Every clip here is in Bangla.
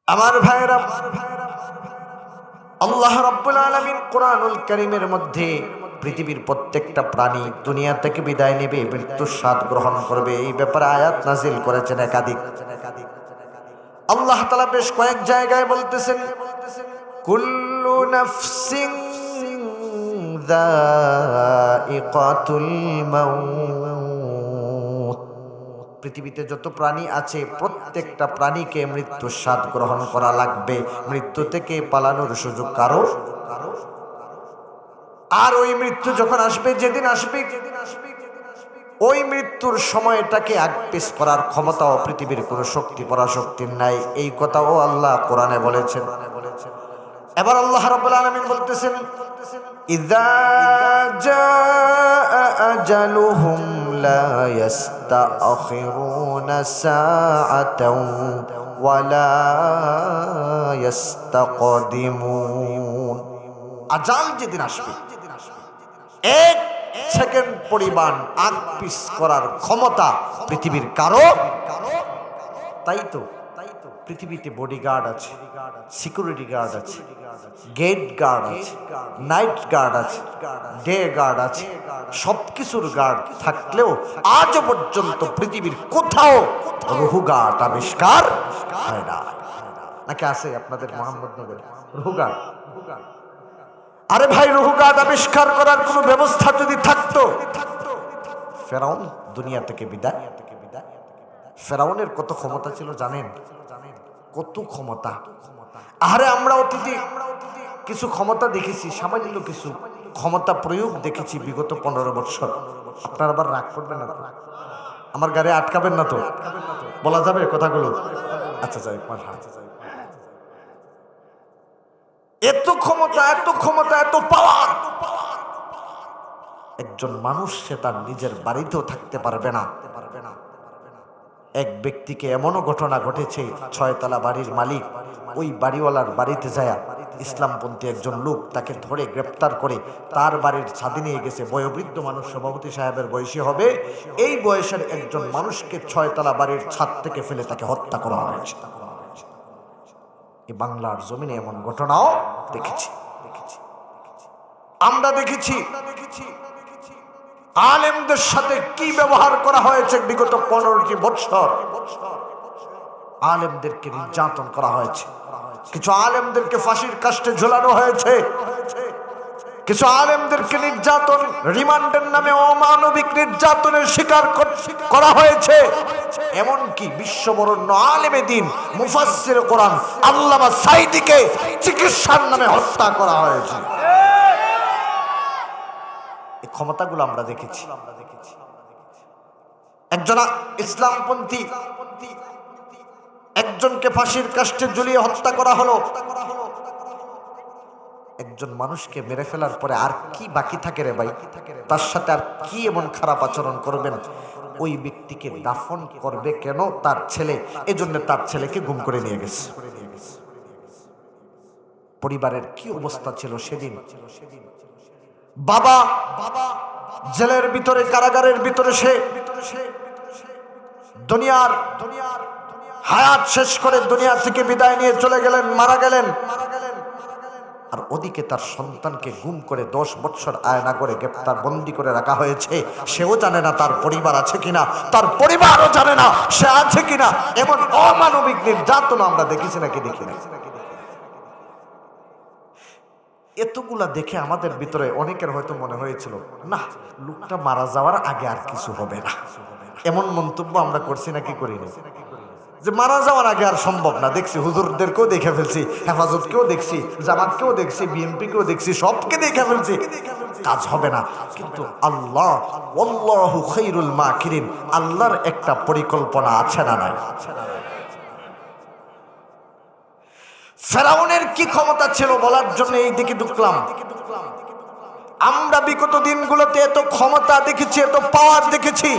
আমার ভাইরা, আল্লাহ রাব্বুল আলামিন কোরআনুল কারীমের মধ্যে পৃথিবীর প্রত্যেকটা প্রাণী দুনিয়া থেকে বিদায় নেবে, মৃত্যুর স্বাদ গ্রহণ করবে, এই ব্যাপারে আয়াত নাজিল করেছেন একাধিক। আল্লাহ তাআলা বেশ কয়েক জায়গায় বলতেছেন, কুল্লু নাফসিন যায়িকাতুল মাউত। পৃথিবীতে যত প্রাণী আছে প্রত্যেকটা প্রাণীকে মৃত্যুর স্বাদ গ্রহণ করা লাগবে, মৃত্যু থেকে পালানোর সুযোগ কারো। আর ওই মৃত্যু যখন আসবে, যেদিন আসবে, ওই মৃত্যুর সময়টাকে আগপিস করার ক্ষমতাও পৃথিবীর কোনো শক্তি পরাশক্তির নাই, এই কথাও আল্লাহ কোরআনে বলেছেন। এবার আল্লাহ রাব্বুল আলামিন বলতেছেন, ইযা জাআ আজালুহুম লা ইস্তাখিরুনা সাআতাও ওয়া লা ইস্তাকদিমুন। আজাল যেদিন আসবে, এক সেকেন্ড পরিমাণ আগপিস করার ক্ষমতা পৃথিবীর কারো। তাই তো পৃথিবীতে বডিগার্ড আছে, সিকিউরিটি গার্ড আছে, গেট গার্ড আছে, নাইট গার্ড আছে, ডে গার্ড আছে, সবকিছুর গার্ড থাকলেও আজও পর্যন্ত পৃথিবীর কোথাও রুহু গার্ড আবিষ্কার হয় না। নাকি আছে আপনাদের মোহাম্মদনগরে রুহু গার্ড? আরে ভাই, রুহু গার্ড আবিষ্কার করার কোনো ব্যবস্থা যদি থাকতো, ফেরাউন দুনিয়া থেকে বিদায়। ফেরাউনের কত ক্ষমতা ছিল জানেন? কত ক্ষমতা! আরে আমরা অতীতে কিছু ক্ষমতা দেখেছি, সামান্য কিছু ক্ষমতা প্রয়োগ দেখেছি বিগত 15 বছর। আপনারা আবার রাগ করবেন না তো? আমার গাড়ি আটকাবেন না তো? বলা যাবে কথাগুলো? আচ্ছা যাই, এত ক্ষমতা, এত ক্ষমতা, এত পাওয়ার! একজন মানুষ সে তার নিজের বাড়িতেও থাকতে পারবে না। এক ব্যক্তিকে এমনও ঘটনা ঘটেছে, 6 তলা বাড়ির মালিক ওই বাড়িওয়ালার বাড়িতে যায়, ইসলামপন্থী একজন লোক তাকে ধরে গ্রেপ্তার করে তার বাড়ির ছাদে নিয়ে গেছে। বয়োবৃদ্ধ মানুষ, সভাপতি সাহেবের বয়সী হবে, এই বয়সের একজন মানুষকে 6 তলা বাড়ির ছাদ থেকে ফেলে তাকে হত্যা করা হয়েছে। এই বাংলার জমিনে এমন ঘটনাও দেখেছি, আমরা দেখেছি। আলেমদের সাথে কি ব্যবহার করা হয়েছে বিগত 15টি বছর। আলেমদেরকে নির্যাতন করা হয়েছে, কিছু আলেমদেরকে ফাঁসির কাস্টে ঝুলানো হয়েছে, কিছু আলেমদেরকে নির্যাতন, রিমান্ডের নামে অমানবিক নির্যাতনের শিকার করা হয়েছে। এমনকি বিশ্ববরণ্য আলেমে দিন, মুফাসসির কোরআন আল্লামা সাঈদীকে চিকিৎসার নামে হত্যা করা হয়েছে। এই ক্ষমতাগুলো আমরা দেখেছি। একজন ইসলামপন্থী একজনকে ফাঁসির কাস্টে ঝুলিয়ে হত্যা করা হলো। একজন মানুষকে মেরে ফেলার পরে আর কি বাকি থাকে রে ভাই? তার সাথে আর কি এমন খারাপ আচরণ করবেন? ওই ব্যক্তিকে দাফন করবে কেন? তার ছেলে, এজন্য তার ছেলেকে গুম করে নিয়ে গেছে। পরিবারের কি অবস্থা ছিল সেদিন? বাবা জেলের ভিতরে, কারাগারের ভিতরে, সে দুনিয়ার হায়াত শেষ করে দুনিয়া থেকে বিদায় নিয়ে চলে গেলেন, মারা গেলেন। আর ওদিকে তার সন্তানকে গুম করে 10 বছর আয়না করে গ্রেপ্তার বন্দি করে রাখা হয়েছে। সেও জানে না তার পরিবার আছে কিনা, তার পরিবারও জানে না সে আছে কিনা। এমন অমানবিক নির্যাতন আমরা দেখেছি নাকি দেখি না? এতগুলা দেখে আমাদের ভিতরে অনেকের হয়তো মনে হয়েছিল, না, লোকটা মারা যাওয়ার আগে আর কিছু হবে না। এমন মন্তব্য আমরা করছি নাকি করিনি? যে মারা যাওয়ার আগে আর সম্ভব না। দেখছি হুজুরদেরকেও দেখে ফেলছি, হেফাজতকেও দেখছি, জামাতকেও দেখছি, বিএনপিকেও দেখছি, সবকে দেখে ফেলছি, কাজ হবে না। কিন্তু আল্লাহ, আল্লাহু খায়রুল মাকিরিন, আল্লাহর একটা পরিকল্পনা আছে না নাই? ফেরাউনের কি ক্ষমতা ছিল বলার জন্য এই দিকে ঢুকলাম। আমরা বিগত দিনগুলোতে এত ক্ষমতা দেখেছি, এত পাওয়ার দেখেছি,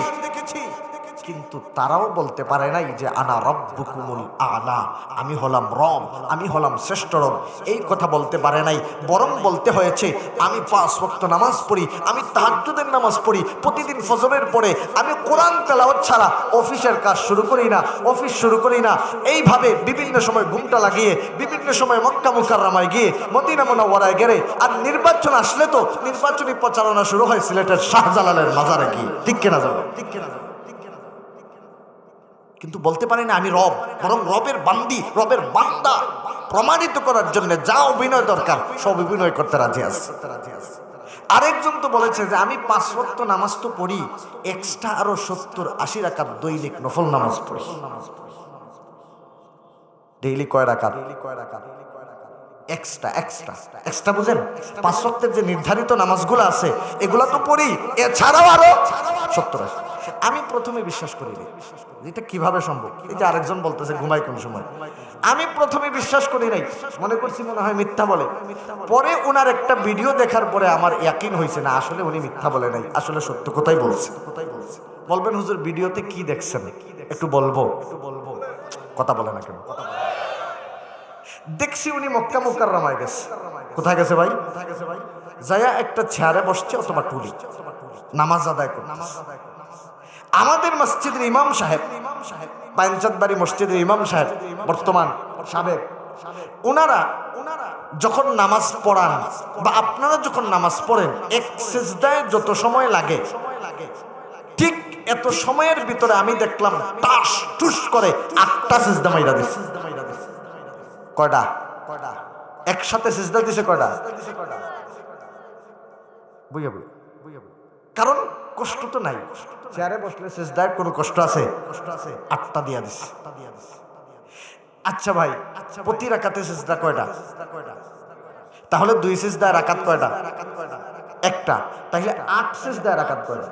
কিন্তু তারাও বলতে পারে নাই যে আনা রব্বুকুমুল আলা, আমি হলাম রব, আমি হলাম শ্রেষ্ঠ রব। এই কথা বলতে পারে নাই, বরং বলতে হয়েছে আমি 5 ওয়াক্ত নামাজ পড়ি, আমি তাহাজ্জুদের নামাজ পড়ি প্রতিদিন ফজরের পরে, আমি কোরআন তেলাওয়াত ছাড়া অফিসের কাজ শুরু করি না, অফিস শুরু করি না। এইভাবে বিভিন্ন সময় ঘুমটা লাগিয়ে, বিভিন্ন সময় মক্কা মুকাররমায় গিয়ে, মদিনা মুনাওয়ারায় গেলে, আর নির্বাচন আসলে তো নির্বাচনী প্রচারণা শুরু হয় সিলেটের শাহজালালের মাজারে গিয়ে। ঠিক কিনা যাবো? কিন্তু বলতে পারি না আমি রব, বরং রবের বান্দি, রবের বান্দা প্রমাণিত করার জন্য যা অভিনয় দরকার সব অভিনয় করতে রাজি আছে। আরেকজন তো বলেছে যে আমি 5 ওয়াক্ত নামাজ তো পড়ি, এক্সট্রা আরো 70-80 রাকাত দৈনিক নফল নামাজ পড়ি। ডেইলি কয় রাকাত? এক্সট্রা বুঝেন? 5 ওয়াক্তের যে নির্ধারিত নামাজগুলো আছে এগুলা তো পড়ি, এছাড়াও আরো 70-80। আমি প্রথমে বিশ্বাস করিনি, এটা কিভাবে সম্ভব। এই যে আরেকজন বলতেছে ঘুমাই কোন সময়, আমি প্রথমে বিশ্বাস করি নাই, মনে করছি মনে হয় মিথ্যা বলে। পরে ওনার একটা ভিডিও দেখার পরে আমার ইয়াকিন হয়েছে না, আসলে উনি মিথ্যা বলে নাই, আসলে সত্য কথাই বলছে। বলবেন হুজুর ভিডিওতে কি দেখছেন, একটু বলবো? কথা বলে না কেন? দেখছি উনি মক্কা মুকাররমায় গেছে। কোথায় গেছে ভাই? যায়া একটা চেয়ারে বসছে অথবা টুলি, নামাজ আদায় করতেছে। আমাদের মসজিদের ইমাম সাহেব, পাঞ্চাতবাড়ি মসজিদের ইমাম সাহেব, বর্তমান সাবেক, ওনারা যখন নামাজ পড়ান বা আপনারা যখন নামাজ পড়েন, এক সিজদায় যত সময় লাগে ঠিক এত সময়ের ভিতরে আমি দেখলাম টাস টুস করে 8টা সিজদা মাইরা দিছে। কয়টা? একসাথে সিজদা দিছে কয়টা? বুঝা। কারণ কষ্ট তো নাই, চেয়ারে বসলে সিজদায় কোনো কষ্ট আছে? 8টা দিয়া দিছে। আচ্ছা ভাই, প্রতি রাকাতে সিজদা কয়টা? তাহলে 2 সিজদায় রাকাত কয়টা? একটা। তাহলে 8 সিজদায় রাকাত কয়টা?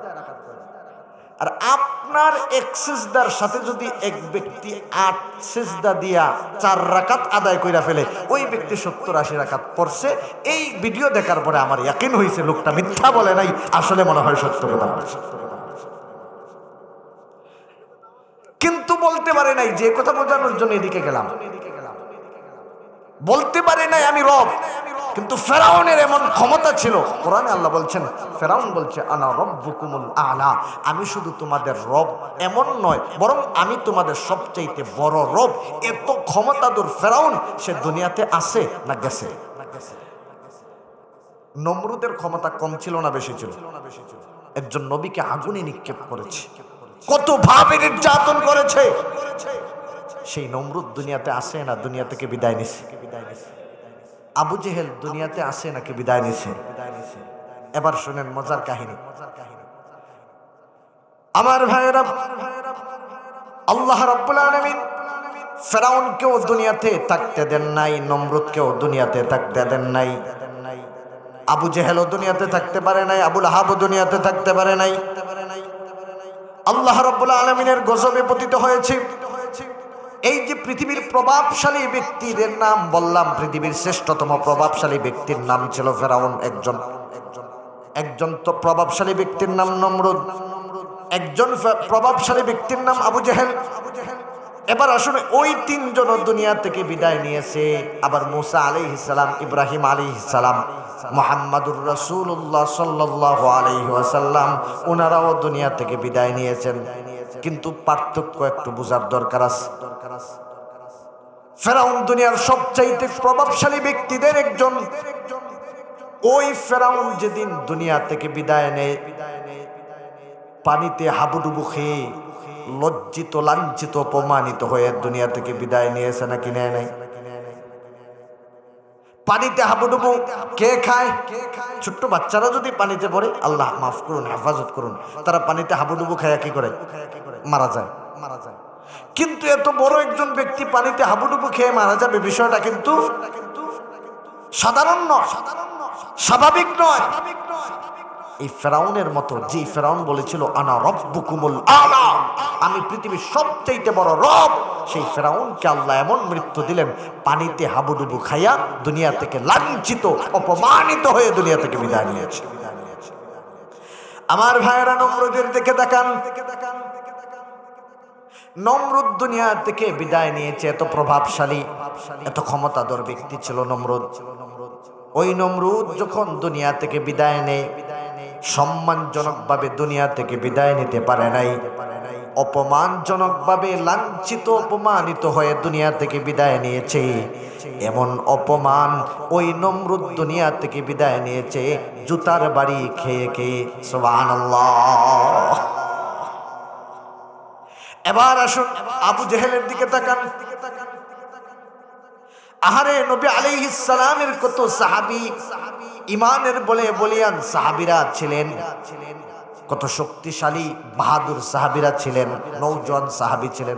আর আপনার এক সিজদার সাথে যদি এক ব্যক্তি 8 সিজদা দিয়া 4 রাকাত আদায় কইরা ফেলে, ওই ব্যক্তি 70-80 রাকাত পড়ছে। এই ভিডিও দেখার পরে আমার ইয়াকিন হয়েছে লোকটা মিথ্যা বলে নাই, আসলে মনে হয় সত্য কথা বলছে। কিন্তু বলতে পারে নাই, যে কথা বোঝানোর জন্য এদিকে গেলাম, বলতে পারে নাই আমি রব। কিন্তু ফেরাউনের এমন ক্ষমতা ছিল, কোরআনে আল্লাহ বলছেন, ফেরাউন বলছে আনা রব্বুকুমুল আলা, আমি শুধু তোমাদের রব এমন নয়, বরং আমি তোমাদের সবচাইতে বড় রব। এত ক্ষমতাধর ফেরাউন, সে দুনিয়াতে আছে না গেছে? নমরুদের ক্ষমতা কম ছিল না বেশি ছিল? একজন নবীকে আগুনে নিক্ষেপ করেছে, কত ভাবে নির্যাতন করেছে। সেই নমরুদ দুনিয়াতে আসে না দুনিয়া থেকে বিদায় নিছে? আবু জেহেল দুনিয়াতে আসে নাকি বিদায় নিছে? এবার শুনেন মজার কাহিনী। আমার ভাইয়েরা, আল্লাহ রাব্বুল আলামিন ফেরাউনকেও দুনিয়াতে থাকতে দেন নাই, নমরুদকেও দুনিয়াতে থাকতে দেন নাই, আবু জেহেলও দুনিয়াতে থাকতে পারে নাই, আবু লাহাবও দুনিয়াতে থাকতে পারে নাই। আল্লাহ রাব্বুল আলামিনের গজবে পতিত হয়েছে। এই যে পৃথিবীর প্রভাবশালী ব্যক্তিদের নাম বললাম, পৃথিবীর শ্রেষ্ঠতম প্রভাবশালী ব্যক্তির নাম ছিল ফেরাউন একজন তো প্রভাবশালী ব্যক্তির নাম নমরুদ, একজন প্রভাবশালী ব্যক্তির নাম আবু জেহেল। এবার আসলে ওই 3 জন দুনিয়া থেকে বিদায় নিয়েছে। আবার মুসা আলাইহিস সালাম, ইব্রাহিম আলাইহিস সালাম, মুহাম্মাদুর রাসূলুল্লাহ সাল্লাল্লাহু আলাইহি ওয়াসাল্লাম, ওনারাও দুনিয়া থেকে বিদায় নিয়েছেন। কিন্তু পার্থক্য একটু বোঝার দরকার আছে। ফেরাউন দুনিয়ার সবচাইতে প্রভাবশালী ব্যক্তিদের একজন। ওই ফেরাউন যেদিন দুনিয়া থেকে বিদায় নেয়, পানিতে হাবুডুবু খেয়ে লজ্জিত, লাঞ্ছিত, অপমানিত হয়ে দুনিয়া থেকে বিদায় নিয়েছে নাকি নেয় নাই? পানিতে হাবুডুবু কে খায়? ছোট্ট বাচ্চারা যদি পানিতে পড়ে, আল্লাহ মাফ করুন, হেফাজত করুন, তারা পানিতে হাবুডুবু খায় কি করে? মারা যায়। কিন্তু এত বড় একজন ব্যক্তি পানিতে হাবুডুবু খেয়ে মারা যাবে, বিষয়টা কিন্তু সাধারণ নয়, স্বাভাবিক নয়। এই ফেরাউনের মতো, যে ফেরাউন বলেছিল আনা রব্বুকুমুল আলা, আমি পৃথিবীর সবচাইতে বড় রব, সেই ফেরাউনকে আল্লাহ এমন মৃত্যু দিলেন, পানিতে হাবুডুবু খাইয়া দুনিয়া থেকে লাঞ্ছিত, অপমানিত হয়ে দুনিয়া থেকে বিদায় নিয়েছে। আমার ভাইয়েরা, নমরুদের দিকে তাকান। নমরুদ দুনিয়া থেকে বিদায় নিয়েছে। এত প্রভাবশালী, এত ক্ষমতাধর ব্যক্তি ছিল নমরুদ। ওই নমরুদ যখন দুনিয়া থেকে বিদায় নেয়, সম্মানজনকভাবে দুনিয়া থেকে বিদায় নিতে পারে নাই, অপমানজনকভাবে লাঞ্ছিত অপমানিত হয়ে দুনিয়া থেকে বিদায় নিয়েছে। এমন অপমান ওই নমরুদ দুনিয়া থেকে বিদায় নিয়েছে জুতার বাড়ি খেয়ে খেয়ে। সুবহানাল্লাহ। এবার আসুন আবু জেহেলের দিকে তাকান। আহারে নবী আলাইহিস সালামের কত সাহাবী, ইমানের বলে বলিয়ান সাহাবীরা ছিলেন, কত শক্তিশালী বাহাদুর সাহাবীরা ছিলেন, নওজোয়ান সাহাবী ছিলেন,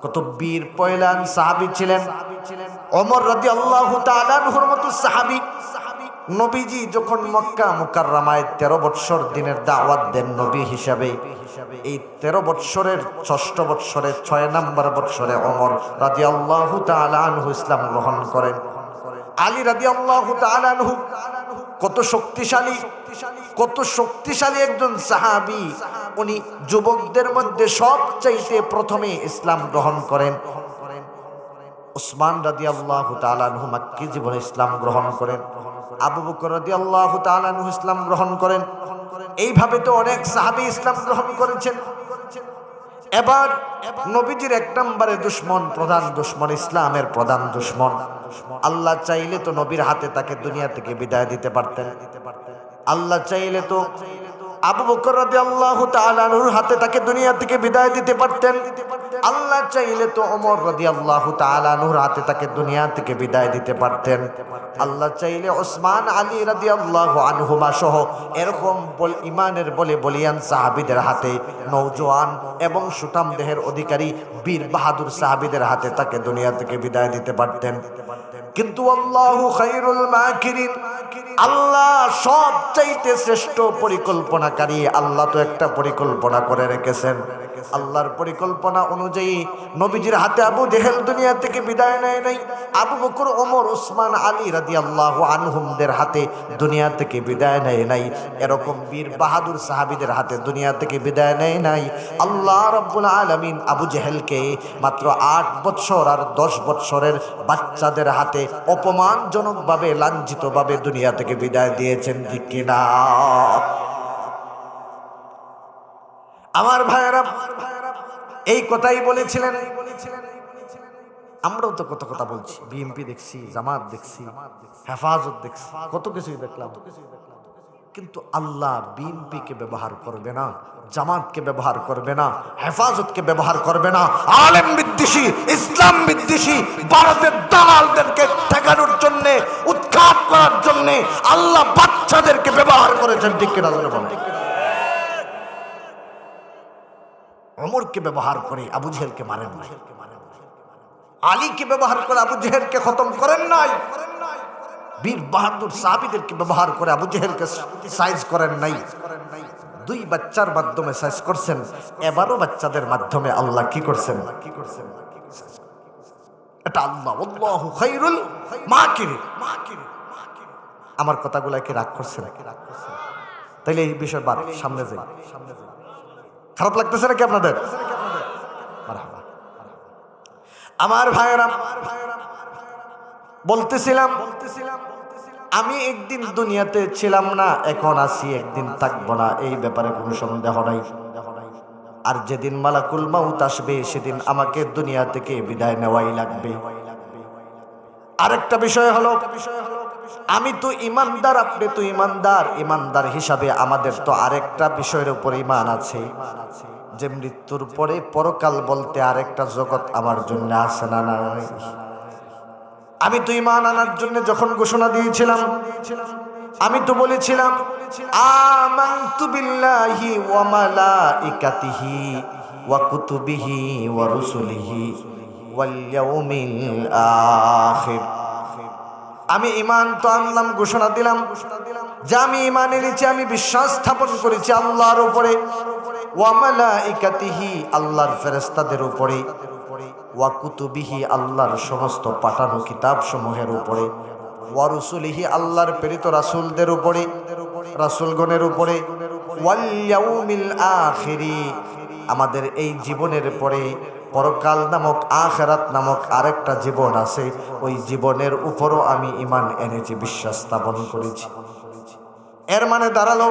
কত বীর পয়লান সাহাবী ছিলেন। ওমর রাদিয়াল্লাহু তাআলা আনহুর মতো সাহাবী। নবীজি যখন মক্কা মুকাররমায় 13 বৎসর দিনের দাওয়াত দেন নবী হিসাবে, এই 13 বৎসরের 6ষ্ঠ বৎসরে 6 নম্বর বৎসরে ওমর রাদিয়াল্লাহু তাআলা আনহু ইসলাম গ্রহণ করেন। আলী রাদিয়াল্লাহু তাআলা আনহু কত শক্তিশালী, কত শক্তিশালী একজন সাহাবী। উনি যুবকদের মধ্যে সবচাইতে প্রথমে ইসলাম গ্রহণ করেন। উসমান রাদিয়াল্লাহু তাআলা আনহু মক্কি জীবনে ইসলাম গ্রহণ করেন। আবু বকর রাদিয়াল্লাহু তাআলা আনহু ইসলাম গ্রহণ করেন। এইভাবে তো অনেক সাহাবী ইসলাম গ্রহণ করেছেন। এবার নবীজির 1 নম্বরে দুশমন, প্রধান দুশমন, ইসলামের প্রধান দুশমন। আল্লাহ চাইলে তো নবীর হাতে তাকে দুনিয়া থেকে বিদায় দিতে পারতেন। আল্লাহ চাইলে তো আবু বকর রাদিয়াল্লাহু তাআলা আনহুর হাতে তাকে দুনিয়া থেকে বিদায় দিতে পারতেন। আল্লাহ চাইলে তো ওমর রাদিয়াল্লাহু তাআলা আনহুর হাতে তাকে দুনিয়া থেকে বিদায় দিতে পারতেন। আল্লাহ চাইলে ওসমান আলী রাদিয়াল্লাহু আনহুমা সহ এরকম ইমানের বলে বলিয়ান সাহাবীদের হাতে, নওজোয়ান এবং সুঠাম দেহের অধিকারী বীর বাহাদুর সাহাবীদের হাতে তাকে দুনিয়া থেকে বিদায় দিতে পারতেন। কিন্তু আল্লাহু খায়রুল মাকিরিন, আল্লাহ সবচাইতে শ্রেষ্ঠ পরিকল্পনাকারী। আল্লাহ তো একটা পরিকল্পনা করে রেখেছেন। আল্লাহর পরিকল্পনা অনুযায়ী নবীজির হাতে আবু জেহেল দুনিয়া থেকে বিদায় নেয় নাই, আবু বকর, ওমর, উসমান, আলী রাদিয়াল্লাহু আনহুমদের হাতে দুনিয়া থেকে বিদায় নেয় নাই, এরকম বীর বাহাদুর সাহাবীদের হাতে দুনিয়া থেকে বিদায় নেয় নাই। আল্লাহ রাব্বুল আলামিন আবু জেহেলকে মাত্র 8 বৎসর আর 10 বৎসরের বাচ্চাদের হাতে অপমানজনকভাবে, লাঞ্ছিতভাবে দুনিয়া থেকে বিদায় দিয়েছেন। ঠিক কিনা? আমার ভাইয়েরা এই কথাই বলেছিলেন। আমরাও তো কত কথা বলছি, বিএনপি দেখছি, জামাত দেখছি, হেফাজত দেখছি, কত কিছুই দেখলাম। কিন্তু আল্লাহ বিএনপিকে ব্যবহার করবে না, জামাতকে ব্যবহার করবে না, হেফাজতকে ব্যবহার করবে না, আলেম বিদ্বেষী, ইসলাম বিদ্বেষী ভারতের দালালদেরকে ঠেকানোর জন্য, উৎখাত করার জন্য আল্লাহ বাচ্চাদেরকে ব্যবহার করেছেন। ঠিক কিনা? ওমরকে ব্যবহার করে আবু জেহেলকে মারেন নাই, আলীকে ব্যবহার করে আবু জেহেলকে খতম করেন নাই, বীর বাহাদুর সাহাবীদেরকে ব্যবহার করে আবু জেহেলকে সাইজ করেন নাই। 2 বাচ্চার মাধ্যমে সাইজ করছেন, এবারও বাচ্চাদের মাধ্যমে আল্লাহ কি করছেন? এটা আল্লাহ আল্লাহু খায়রুল মাকিরিন। আমার কথাগুলা কি রাগ করছেন? তাইলে এই বিষয় বাদ, সামনে যাই। খারাপ লাগতেছে নাকি আপনাদের? আমার ভাইয়েরা, বলতেছিলাম আমি একদিন দুনিয়াতে ছিলাম না, এখন আছি, একদিন থাকবো না, এই ব্যাপারে কোনো সন্দেহ নাই। আর যেদিন মালাকুল মাউত আসবে সেদিন আমাকে দুনিয়া থেকে বিদায় নেওয়াই লাগবে। আরেকটা বিষয় হলো, আমি তো ইমানদার, আপনি তো ইমানদার। ইমানদার হিসাবে আমাদের তো আরেকটা বিষয়ের উপর ঈমান আছে, যে মৃত্যুর পরে পরকাল বলতে আরেকটা জগৎ আমার জন্য আছে না নাই? আমি তো ঈমান আনার জন্য যখন ঘোষণা দিয়েছিলাম, আমি তো বলেছিলাম আমানতু বিল্লাহি ওয়া মালাইকাতিহি ওয়া কুতুবিহি ওয়া রুসুলিহি ওয়াল ইয়াউমিল আখির। আমি ঈমান তো আনলাম, ঘোষণা দিলাম যে আমি ঈমান এনেছি, আমি বিশ্বাস স্থাপন করেছি আল্লাহর উপরে, ওয়া মালাইকাতিহি আল্লাহর ফেরেশতাদের উপরে, ওয়া কুতুবিহি আল্লাহর সমস্ত পাঠানো কিতাব সমূহের উপরে, ওয়া রুসুলিহি আল্লাহর প্রেরিত রাসূলদের উপরে, রাসূলগণের উপরে, ওয়াল ইয়াউমিল আখিরি আমাদের এই জীবনের পরে পরকাল নামক আখিরাত নামক আরেকটা জীবন আছে। ওই জীবনের উপরও আমি ঈমান এনেছি, বিশ্বাস স্থাপন করেছি। এর মানে দাঁড়ালো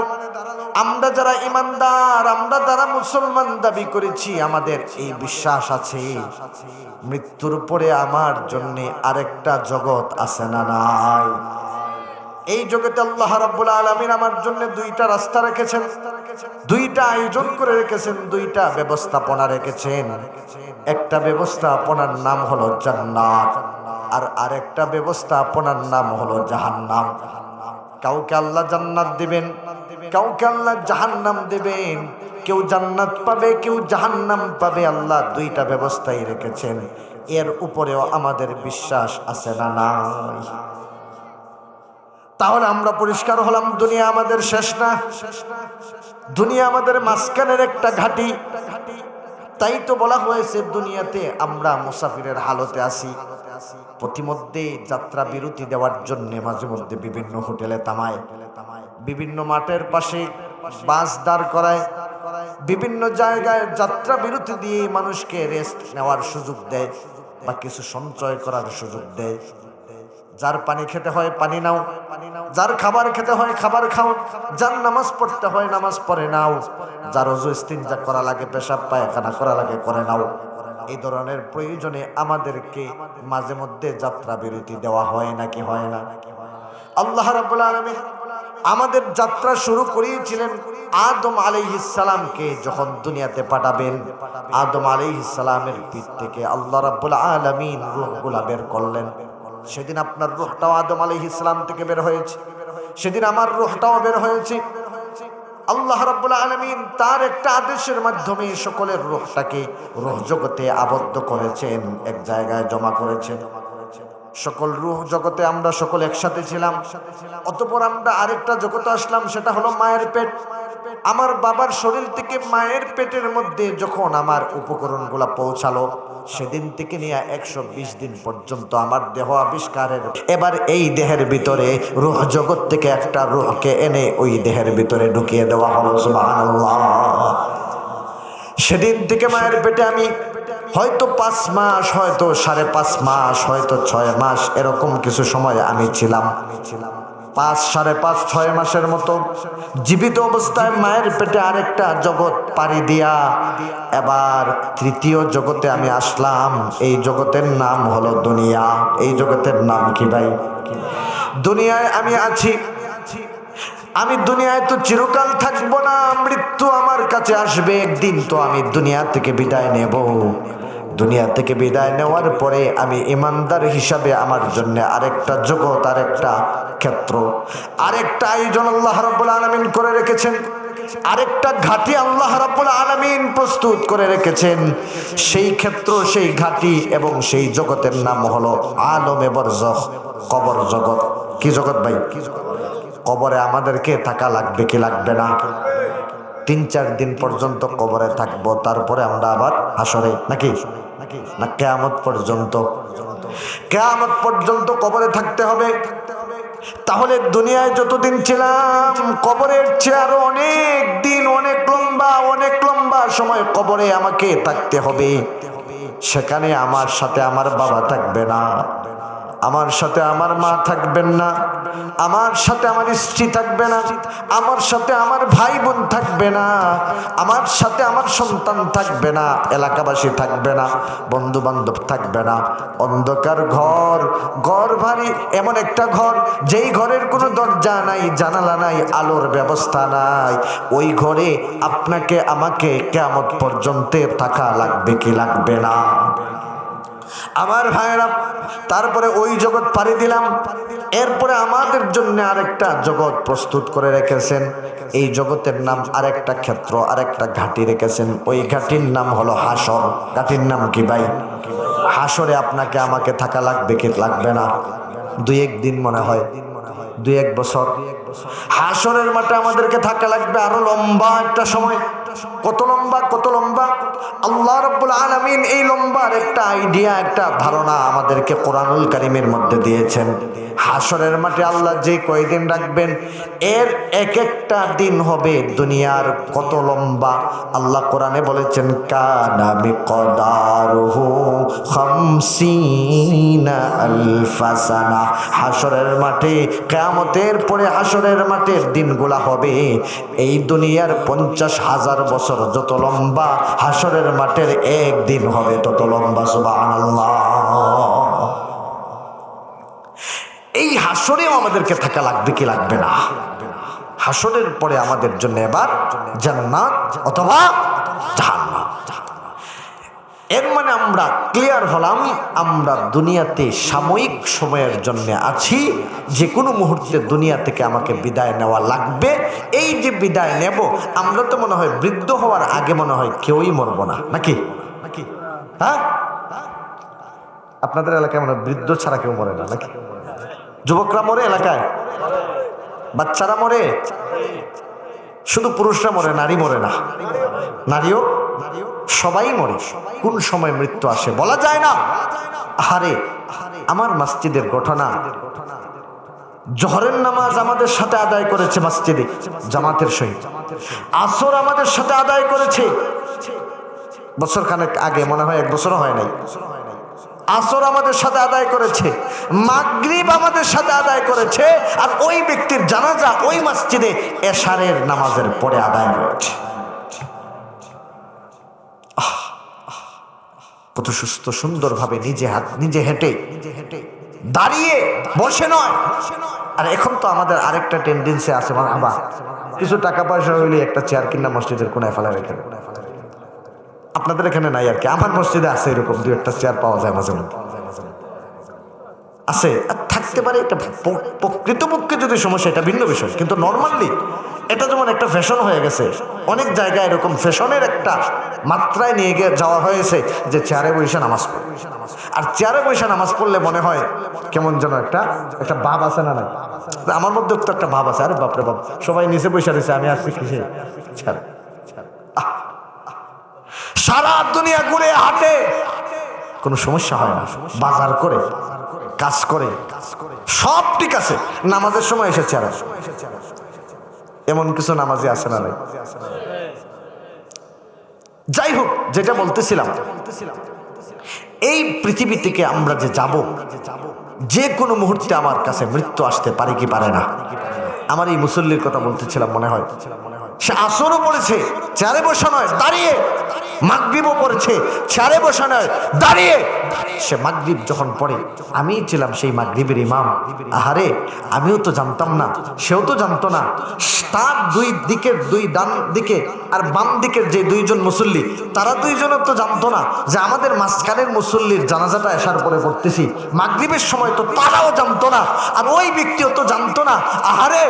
আমরা যারা ঈমানদার, আমরা যারা মুসলমান দাবি করেছি, আমাদের এই বিশ্বাস আছে মৃত্যুর পরে আমার জন্য আরেকটা জগৎ আছে না নাই? এই জগতে আল্লাহ রাব্বুল আলামিন আমার জন্য দুইটা রাস্তা রেখেছেন, দুইটা আয়োজন করে রেখেছেন, দুইটা ব্যবস্থাপনা রেখেছেন। একটা ব্যবস্থাপনার নাম হলো জান্নাত, আর আরেকটা ব্যবস্থাপনার নাম হলো জাহান্নাম। কাউকে আল্লাহ জান্নাত দিবেন, কাউকে আল্লাহ জাহান্নাম দিবেন। কেউ জান্নাত পাবে, কেউ জাহান্নাম পাবে। আল্লাহ দুইটা ব্যবস্থাই রেখেছেন। এর উপরেও আমাদের বিশ্বাস আছে না নাই? তাহলে আমরা পরিষ্কার হলাম, দুনিয়া আমাদের শেষ না, দুনিয়া আমাদের মাঝখানের একটা ঘাঁটি। তাই তো বলা হয়েছে দুনিয়াতে আমরা মুসাফিরের হালতে আছি। প্রতিমধ্যে যাত্রা বিরতি দেওয়ার জন্য মাঝে মধ্যে বিভিন্ন হোটেলে থামায়, বিভিন্ন মাঠের পাশে বাস দাঁড় করায়, বিভিন্ন জায়গায় যাত্রা বিরতি দিয়ে মানুষকে রেস্ট নেওয়ার সুযোগ দেয় বা কিছু সঞ্চয় করার সুযোগ দেয়। যার পানি খেতে হয় পানি নাও, যার খাবার খেতে হয় খাবার খাও, যার নামাজ পড়তে হয় নামাজ পড়ে নাও, যার ওযু ইস্তিনজা করা লাগে, পেশাব পায়খানা করা লাগে করে নাও। এই ধরনের প্রয়োজনে আমাদেরকে মাঝে মধ্যে যাত্রা বিরতি দেওয়া হয় নাকি হয় না? আল্লাহ রাব্বুল আলামিন আমাদের যাত্রা শুরু করিয়েছিলেন আদম আলাইহিস সালামকে যখন দুনিয়াতে পাঠাবেন। আদম আলাইহিস সালামের পিঠ থেকে আল্লাহ রাব্বুল আলামিন রূহগুলা বের করলেন। সেদিন আপনার রূহটাও আদম আলাইহিস সালাম থেকে বের হয়েছে, সেদিন আমার রূহটাও বের হয়েছে। আল্লাহ রাব্বুল আলামিন তার একটা আদেশের মাধ্যমে সকলের রূহটাকে রূহ জগতে আবদ্ধ করেছেন, এক জায়গায় জমা করেছেন। সকল রূহ জগতে আমরা সকল একসাথে ছিলাম। অতঃপর আমরা আরেকটা জগতে আসলাম, সেটা হলো মায়ের পেট। আমার বাবার শরীর থেকে মায়ের পেটের মধ্যে যখন আমার উপকরণগুলা পৌঁছালো, সেদিন থেকে নিয়ে 120 দিন পর্যন্ত আমার দেহ আবিষ্কারের। এবার এই দেহের ভিতরে রূহ জগৎ থেকে একটা রূহকে এনে ওই দেহের ভিতরে ঢুকিয়ে দেওয়া হলো। সুবহানাল্লাহ। সেদিন থেকে মায়ের পেটে আমি হয়তো 5 মাস, হয়তো 5.5 মাস, হয়তো 6 মাস, এরকম কিছু সময় আমি ছিলাম। 5, 5.5, 6 মাসের মতো জীবিত অবস্থায় মায়ের পেটে আরেকটা জগৎ পাড়ি দিয়া এবার তৃতীয় জগতে আমি আসলাম। এই জগতের নাম হলো দুনিয়া। এই জগতের নাম কি ভাই? দুনিয়ায় আমি আছি। আমি দুনিয়ায় তো চিরকাল থাকবো না, মৃত্যু আমার কাছে আসবে একদিন। তো আমি দুনিয়া থেকে বিদায় নেব। দুনিয়া থেকে বিদায় নেওয়ার পরে আমি ইমানদার হিসাবে আমার জন্য আরেকটা জগৎ, আরেকটা ক্ষেত্র, আরেকটা আয়োজন আল্লাহ রাব্বুল আলামিন করে রেখেছেন। আরেকটা ঘাঁটি আল্লাহ রাব্বুল আলামিন প্রস্তুত করে রেখেছেন। সেই ক্ষেত্র, সেই ঘাঁটি এবং সেই জগতের নাম হলো আলমে বরজখ, কবর জগৎ। কি জগৎ ভাই? কবরে আমাদেরকে থাকা লাগবে কি লাগবে না? 3-4 দিন পর্যন্ত কবরে থাকবো, তারপরে আমরা আবার হাসরে, নাকি না কিয়ামত পর্যন্ত? কিয়ামত পর্যন্ত কবরে থাকতে হবে। তাহলে দুনিয়ায় যতদিন ছিলাম, কবরের চেয়ে আরো অনেক দিন, অনেক লম্বা সময় কবরে আমাকে থাকতে হবে। সেখানে আমার সাথে আমার বাবা থাকবে না, আমার সাথে আমার মা থাকবেন না, আমার সাথে আমার স্ত্রী থাকবে না, আমার সাথে আমার ভাই বোন থাকবে না, আমার সাথে আমার সন্তান থাকবে না, এলাকাবাসী থাকবে না, বন্ধু বান্ধব থাকবে না। অন্ধকার ঘর, ঘর ভারী এমন একটা ঘর, যেই ঘরের কোনো দরজা নাই, জানালা নাই, আলোর ব্যবস্থা নাই। ওই ঘরে আপনাকে আমাকে কিয়ামত পর্যন্ত থাকা লাগবে কি লাগবে না? আমার ভাইরা, তারপরে ওই জগৎ পাড়ি দিলাম। এরপরে আমাদের জন্য আরেকটা জগৎ প্রস্তুত করে রেখেছেন। এই জগতের নাম আরেকটা ক্ষেত্র, আরেকটা ঘাঁটি রেখেছেন। ওই ঘাঁটির নাম হলো হাসর। ঘাঁটির নাম কি ভাই? হাসরে আপনাকে আমাকে থাকা লাগবে কি লাগবে না? 2-1 দিন মনে হয়, 2-1 বছর। হাসরের মাঠে আমাদেরকে থাকা লাগবে আরো লম্বা একটা সময়। কত লম্বা, কত লম্বা! আল্লাহ রাব্বুল আলামিন এই লম্বার একটা আইডিয়া, একটা ধারণা আমাদেরকে কোরআনুল কারীমের মধ্যে দিয়েছেন। হাসরের মাঠে আল্লাহ যে কয়দিন রাখবেন, এর এক একটা দিন হবে দুনিয়ার কত লম্বা। আল্লাহ কোরআনে বলেছেন কানা মিকদারুহু 50 আলফা সানা। হাসরের মাঠে, কিয়ামতের পরে হাসরের মাঠের দিনগুলা হবে এই দুনিয়ার 50,000 বছর যত লম্বা, হাসরের মাঠের একদিন হবে তত লম্বা। সুবহানাল্লাহ। এই হাসরেও আমাদেরকে থাকা লাগবে কি লাগবে না? হাসরের পরে আমাদের জন্য এবার জান্নাত অথবা জাহান্নাম। এর মানে আমরা ক্লিয়ার হলাম, আমরা দুনিয়াতে সাময়িক সময়ের জন্য আছি, যে কোনো মুহূর্তে দুনিয়া থেকে আমাকে বিদায় নেওয়া লাগবে। এই যে বিদায় নেব, আমরা তো মনে হয় বৃদ্ধ হওয়ার আগে মনে হয় কেউই মরব না, নাকি? হ্যাঁ, আপনাদের এলাকায় মনে হয় বৃদ্ধ ছাড়া কেউ মরে না, নাকি? যুবকরা মরে এলাকায়, বাচ্চারা মরে, শুধু পুরুষরা মরে, নারী মরে না? নারীও, সবাই মরে। কোন সময় মৃত্যু আসে বলা যায় না। আরে আমার মসজিদের ঘটনা, জোহরের নামাজ আমাদের সাথে আদায় করেছে মসজিদে জামাতের সহিত, আসর আমাদের সাথে আদায় করেছে বছর খানেক আগে, মনে হয় 1 বছরও হয় নাই। আসর আমাদের সাথে আদায় করেছে, মাগরিব আমাদের সাথে আদায় করেছে, আর ওই ব্যক্তির জানাজা ওই মসজিদে এশারের নামাজের পরে আদায় হয়েছে। কত সুস্থ সুন্দরভাবে নিজে হেঁটে দাঁড়িয়ে বসে নয়। আর এখন তো আমাদের আরেকটা টেন্ডেন্সি আছে, মানে আবার কিছু টাকা পয়সা হইলে একটা চেয়ার কিনা মসজিদের কোনায় ফেলা রেখে। আপনাদের এখানে নাই আর কি, আমার মসজিদে আছে এরকম 2-1টা চেয়ার পাওয়া যায় মাঝে মধ্যে, আছে আর থাকতে পারে। এটা প্রকৃতপক্ষে যদি সমস্যা, এটা ভিন্ন বিষয়, কিন্তু নর্মালি এটা যেমন একটা ফ্যাশন হয়ে গেছে, অনেক জায়গায় এরকম ফ্যাশনের একটা মাত্রায় নিয়ে গিয়ে যাওয়া হয়েছে যে চেয়ারে বসে নামাজ পড়ে। আর চেয়ারে বসে নামাজ পড়লে মনে হয় কেমন যেন একটা ভাব আছে না? নাই, আমার মধ্যে তো একটা ভাব আছে, আরে বাপরে বাপ, সবাই নিচে বসে রয়েছে, আমি আসছি কিসে? সারা দুনিয়া ঘুরে হাঁটে, কোনো সমস্যা হয় না, বাজার করে কাজ করে সব ঠিক আছে, নামাজের সময় এসে চেয়ারে। এমন কিছু নামাজি আছে না? নাই। যাই হোক, যেটা বলতেছিলাম, এই পৃথিবী থেকে আমরা যে যাব, যে কোনো মুহূর্তে আমার কাছে মৃত্যু আসতে পারে কি পারে না? আমার এই মুসল্লির কথা বলতেছিলাম, মনে হয় সে আসরও পড়েছে চেয়ারে বসা নয় দাঁড়িয়ে, মাগরিবও পড়েছে চেয়ারে বসা নয় দাঁড়িয়ে। সে মাগরিব যখন পড়ে, আমি ছিলাম সেই মাগরিবের ইমাম। আহারে, আমিও তো জানতাম না, সেও তো জানতো না। তার দুই ডান দিকে আর বাম দিকের যে 2জন মুসল্লি, তারা 2জনও তো জানতো না যে আমাদের মাঝখানের মুসল্লির জানাজাটা এশার পরে পড়তেছি। মাগরিবের সময় তো তারাও জানতো না, আর ওই ব্যক্তিও তো জানতো না। আহারে,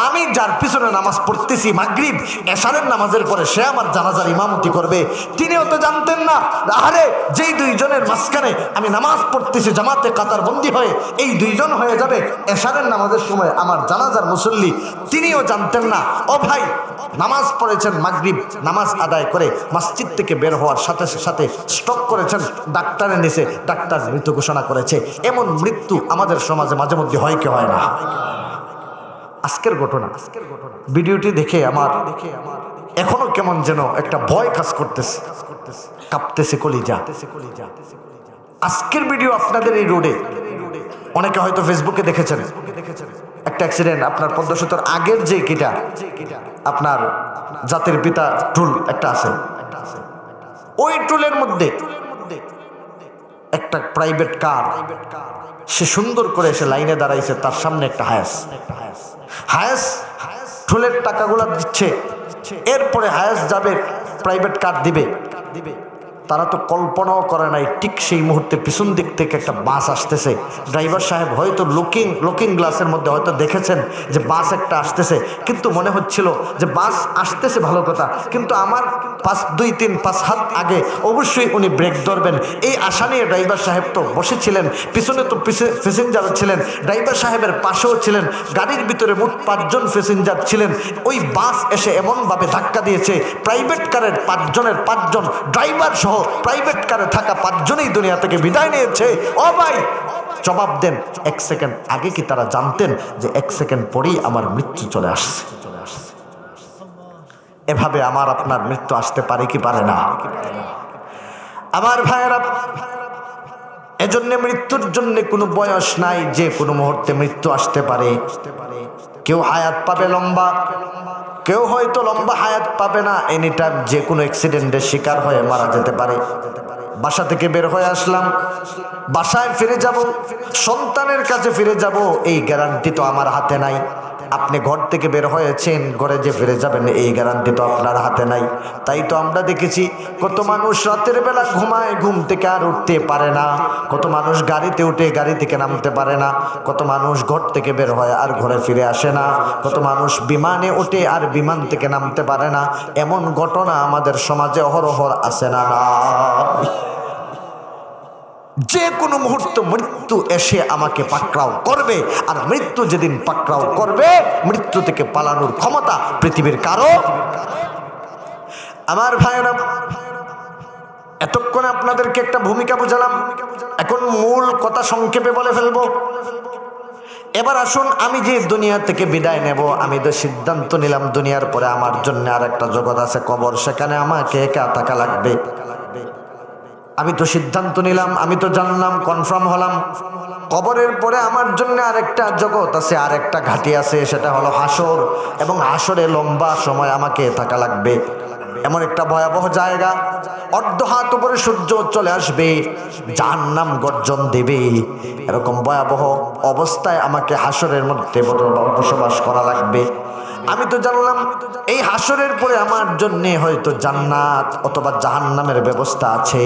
আমি যার পিছনে নামাজ পড়তেছি মাগরিব এশারের নামাজের পরে, সে আমার জানাজার ইমামতি করবে, তিনিও তো জানতেন না। আহারে, যেই 2জনের মাঝখানে আমি নামাজ পড়তেছি জামাতে কাতার বন্দী হয়ে, এই 2জন হয়ে যাবে এশারের নামাজের সময় আমার জানাজার মুসল্লি, তিনিও জানতেন না। ও ভাই, নামাজ পড়েছেন মাগরিব, নামাজ আদায় করে মসজিদ থেকে বের হওয়ার সাথে সাথে স্ট্রোক করেছেন, ডাক্তারের নিচে ডাক্তার মৃত্যু ঘোষণা করেছে। এমন মৃত্যু আমাদের সমাজে মাঝে মধ্যে হয় কি হয় না? আজকের ঘটনা, ভিডিওটি দেখে আমার এখনো কেমন যেন একটা ভয় কাজ করতেছে, কাঁপতেছে কলিজা। আজকের ভিডিও আপনাদের এই রোডে অনেকে হয়তো ফেসবুকে দেখেছেন, একটা অ্যাক্সিডেন্ট আপনার পদ্মা সেতুর আগের যে কিটা আপনার জাতির পিতা টুল একটা আছে, ওই টুলের মধ্যে একটা প্রাইভেট কার, সে সুন্দর করে এসে লাইনে দাঁড়াইছে, তার সামনে একটা হায়াস টুলের টাকাগুলা দিচ্ছে, এরপরে হায়াস যাবে প্রাইভেট কার দিবে। তারা তো কল্পনাও করে নাই ঠিক সেই মুহূর্তে পিছন দিক থেকে একটা বাস আসতেছে। ড্রাইভার সাহেব হয়তো লুকিং গ্লাসের মধ্যে হয়তো দেখেছেন যে বাস একটা আসতেছে, কিন্তু মনে হচ্ছিল যে বাস আসতেছে ভালো কথা, কিন্তু আমার 2-3-5 হাত আগে অবশ্যই উনি ব্রেক ধরবেন, এই আশা নিয়ে ড্রাইভার সাহেব তো বসেছিলেন। পিছনে তো প্যাসেঞ্জার ছিলেন, ড্রাইভার সাহেবের পাশেও ছিলেন, গাড়ির ভিতরে মোট 5 জন প্যাসেঞ্জার ছিলেন। ওই বাস এসে এমনভাবে ধাক্কা দিয়েছে, প্রাইভেট কারের 5 জনের 5 জন ড্রাইভার সহ প্রাইভেট কারে থাকা 5 জনই দুনিয়া থেকে বিদায় নিয়েছে। ও ভাই, জবাব দেন, 1 সেকেন্ড আগে কি তারা জানতেন যে 1 সেকেন্ড পরেই আমার মৃত্যু চলে আসছে? এভাবে আমার আপনার মৃত্যু আসতে পারে কি পারে না? আমার ভাইয়েরা, এজন্য মৃত্যুর জন্য কোনো বয়স নাই, যে কোনো মুহূর্তে মৃত্যু আসতে পারে। কেউ হায়াত পাবে লম্বা, কেউ হয়তো লম্বা হায়াত পাবে না, এনি টাইম যে কোনো অ্যাক্সিডেন্টের শিকার হয়ে মারা যেতে পারে। বাসা থেকে বের হয়ে আসলাম, বাসায় ফিরে যাব, সন্তানের কাছে ফিরে যাব, এই গ্যারান্টি তো আমার হাতে নাই। আপনি ঘর থেকে বের হয়েছেন, ঘরে যে ফিরে যাবেন এই গ্যারান্টি তো আপনার হাতে নাই। তাই তো আমরা দেখেছি কত মানুষ রাতের বেলা ঘুমায়, ঘুম থেকে আর উঠতে পারে না। কত মানুষ গাড়িতে উঠে গাড়ি থেকে নামতে পারে না। কত মানুষ ঘর থেকে বের হয় আর ঘরে ফিরে আসে না। কত মানুষ বিমানে উঠে আর বিমান থেকে নামতে পারে না। এমন ঘটনা আমাদের সমাজে অহরহ আছে না? যে কোনো মুহূর্তে মৃত্যু এসে আমাকে পাকড়াও করবে, আর মৃত্যু যেদিন পাকড়াও করবে, মৃত্যু থেকে পালানোর ক্ষমতা পৃথিবীর কারো। আমার ভাইয়েরা, এতক্ষণ আপনাদেরকে একটা ভূমিকা বুঝালাম, এখন মূল কথা সংক্ষেপে বলে ফেলবো। এবার আসুন, আমি যে দুনিয়া থেকে বিদায় নেব, আমি তো সিদ্ধান্ত নিলাম দুনিয়ার পরে আমার জন্য আর একটা জগৎ আছে, কবর, সেখানে আমাকে একা থাকা লাগবে। আমি তো সিদ্ধান্ত নিলাম, আমি তো জানলাম, কনফার্ম হলাম, কবরের পরে আমার জন্য আরেকটা জগৎ আছে, আরেকটা ঘাঁটি আছে, সেটা হলো হাসর। এবং হাসরে লম্বা সময় আমাকে থাকা লাগবে। এমন একটা ভয়াবহ জায়গা, অর্ধ হাত উপরে সূর্য চলে আসবে, জাহান্নাম গর্জন দেবে, এরকম ভয়াবহ অবস্থায় আমাকে হাসরের মধ্যে বসবাস করা লাগবে। আমি তো জানলাম এই হাসরের পরে আমার জন্যে হয়তো জান্নাত অথবা জাহান্নামের ব্যবস্থা আছে।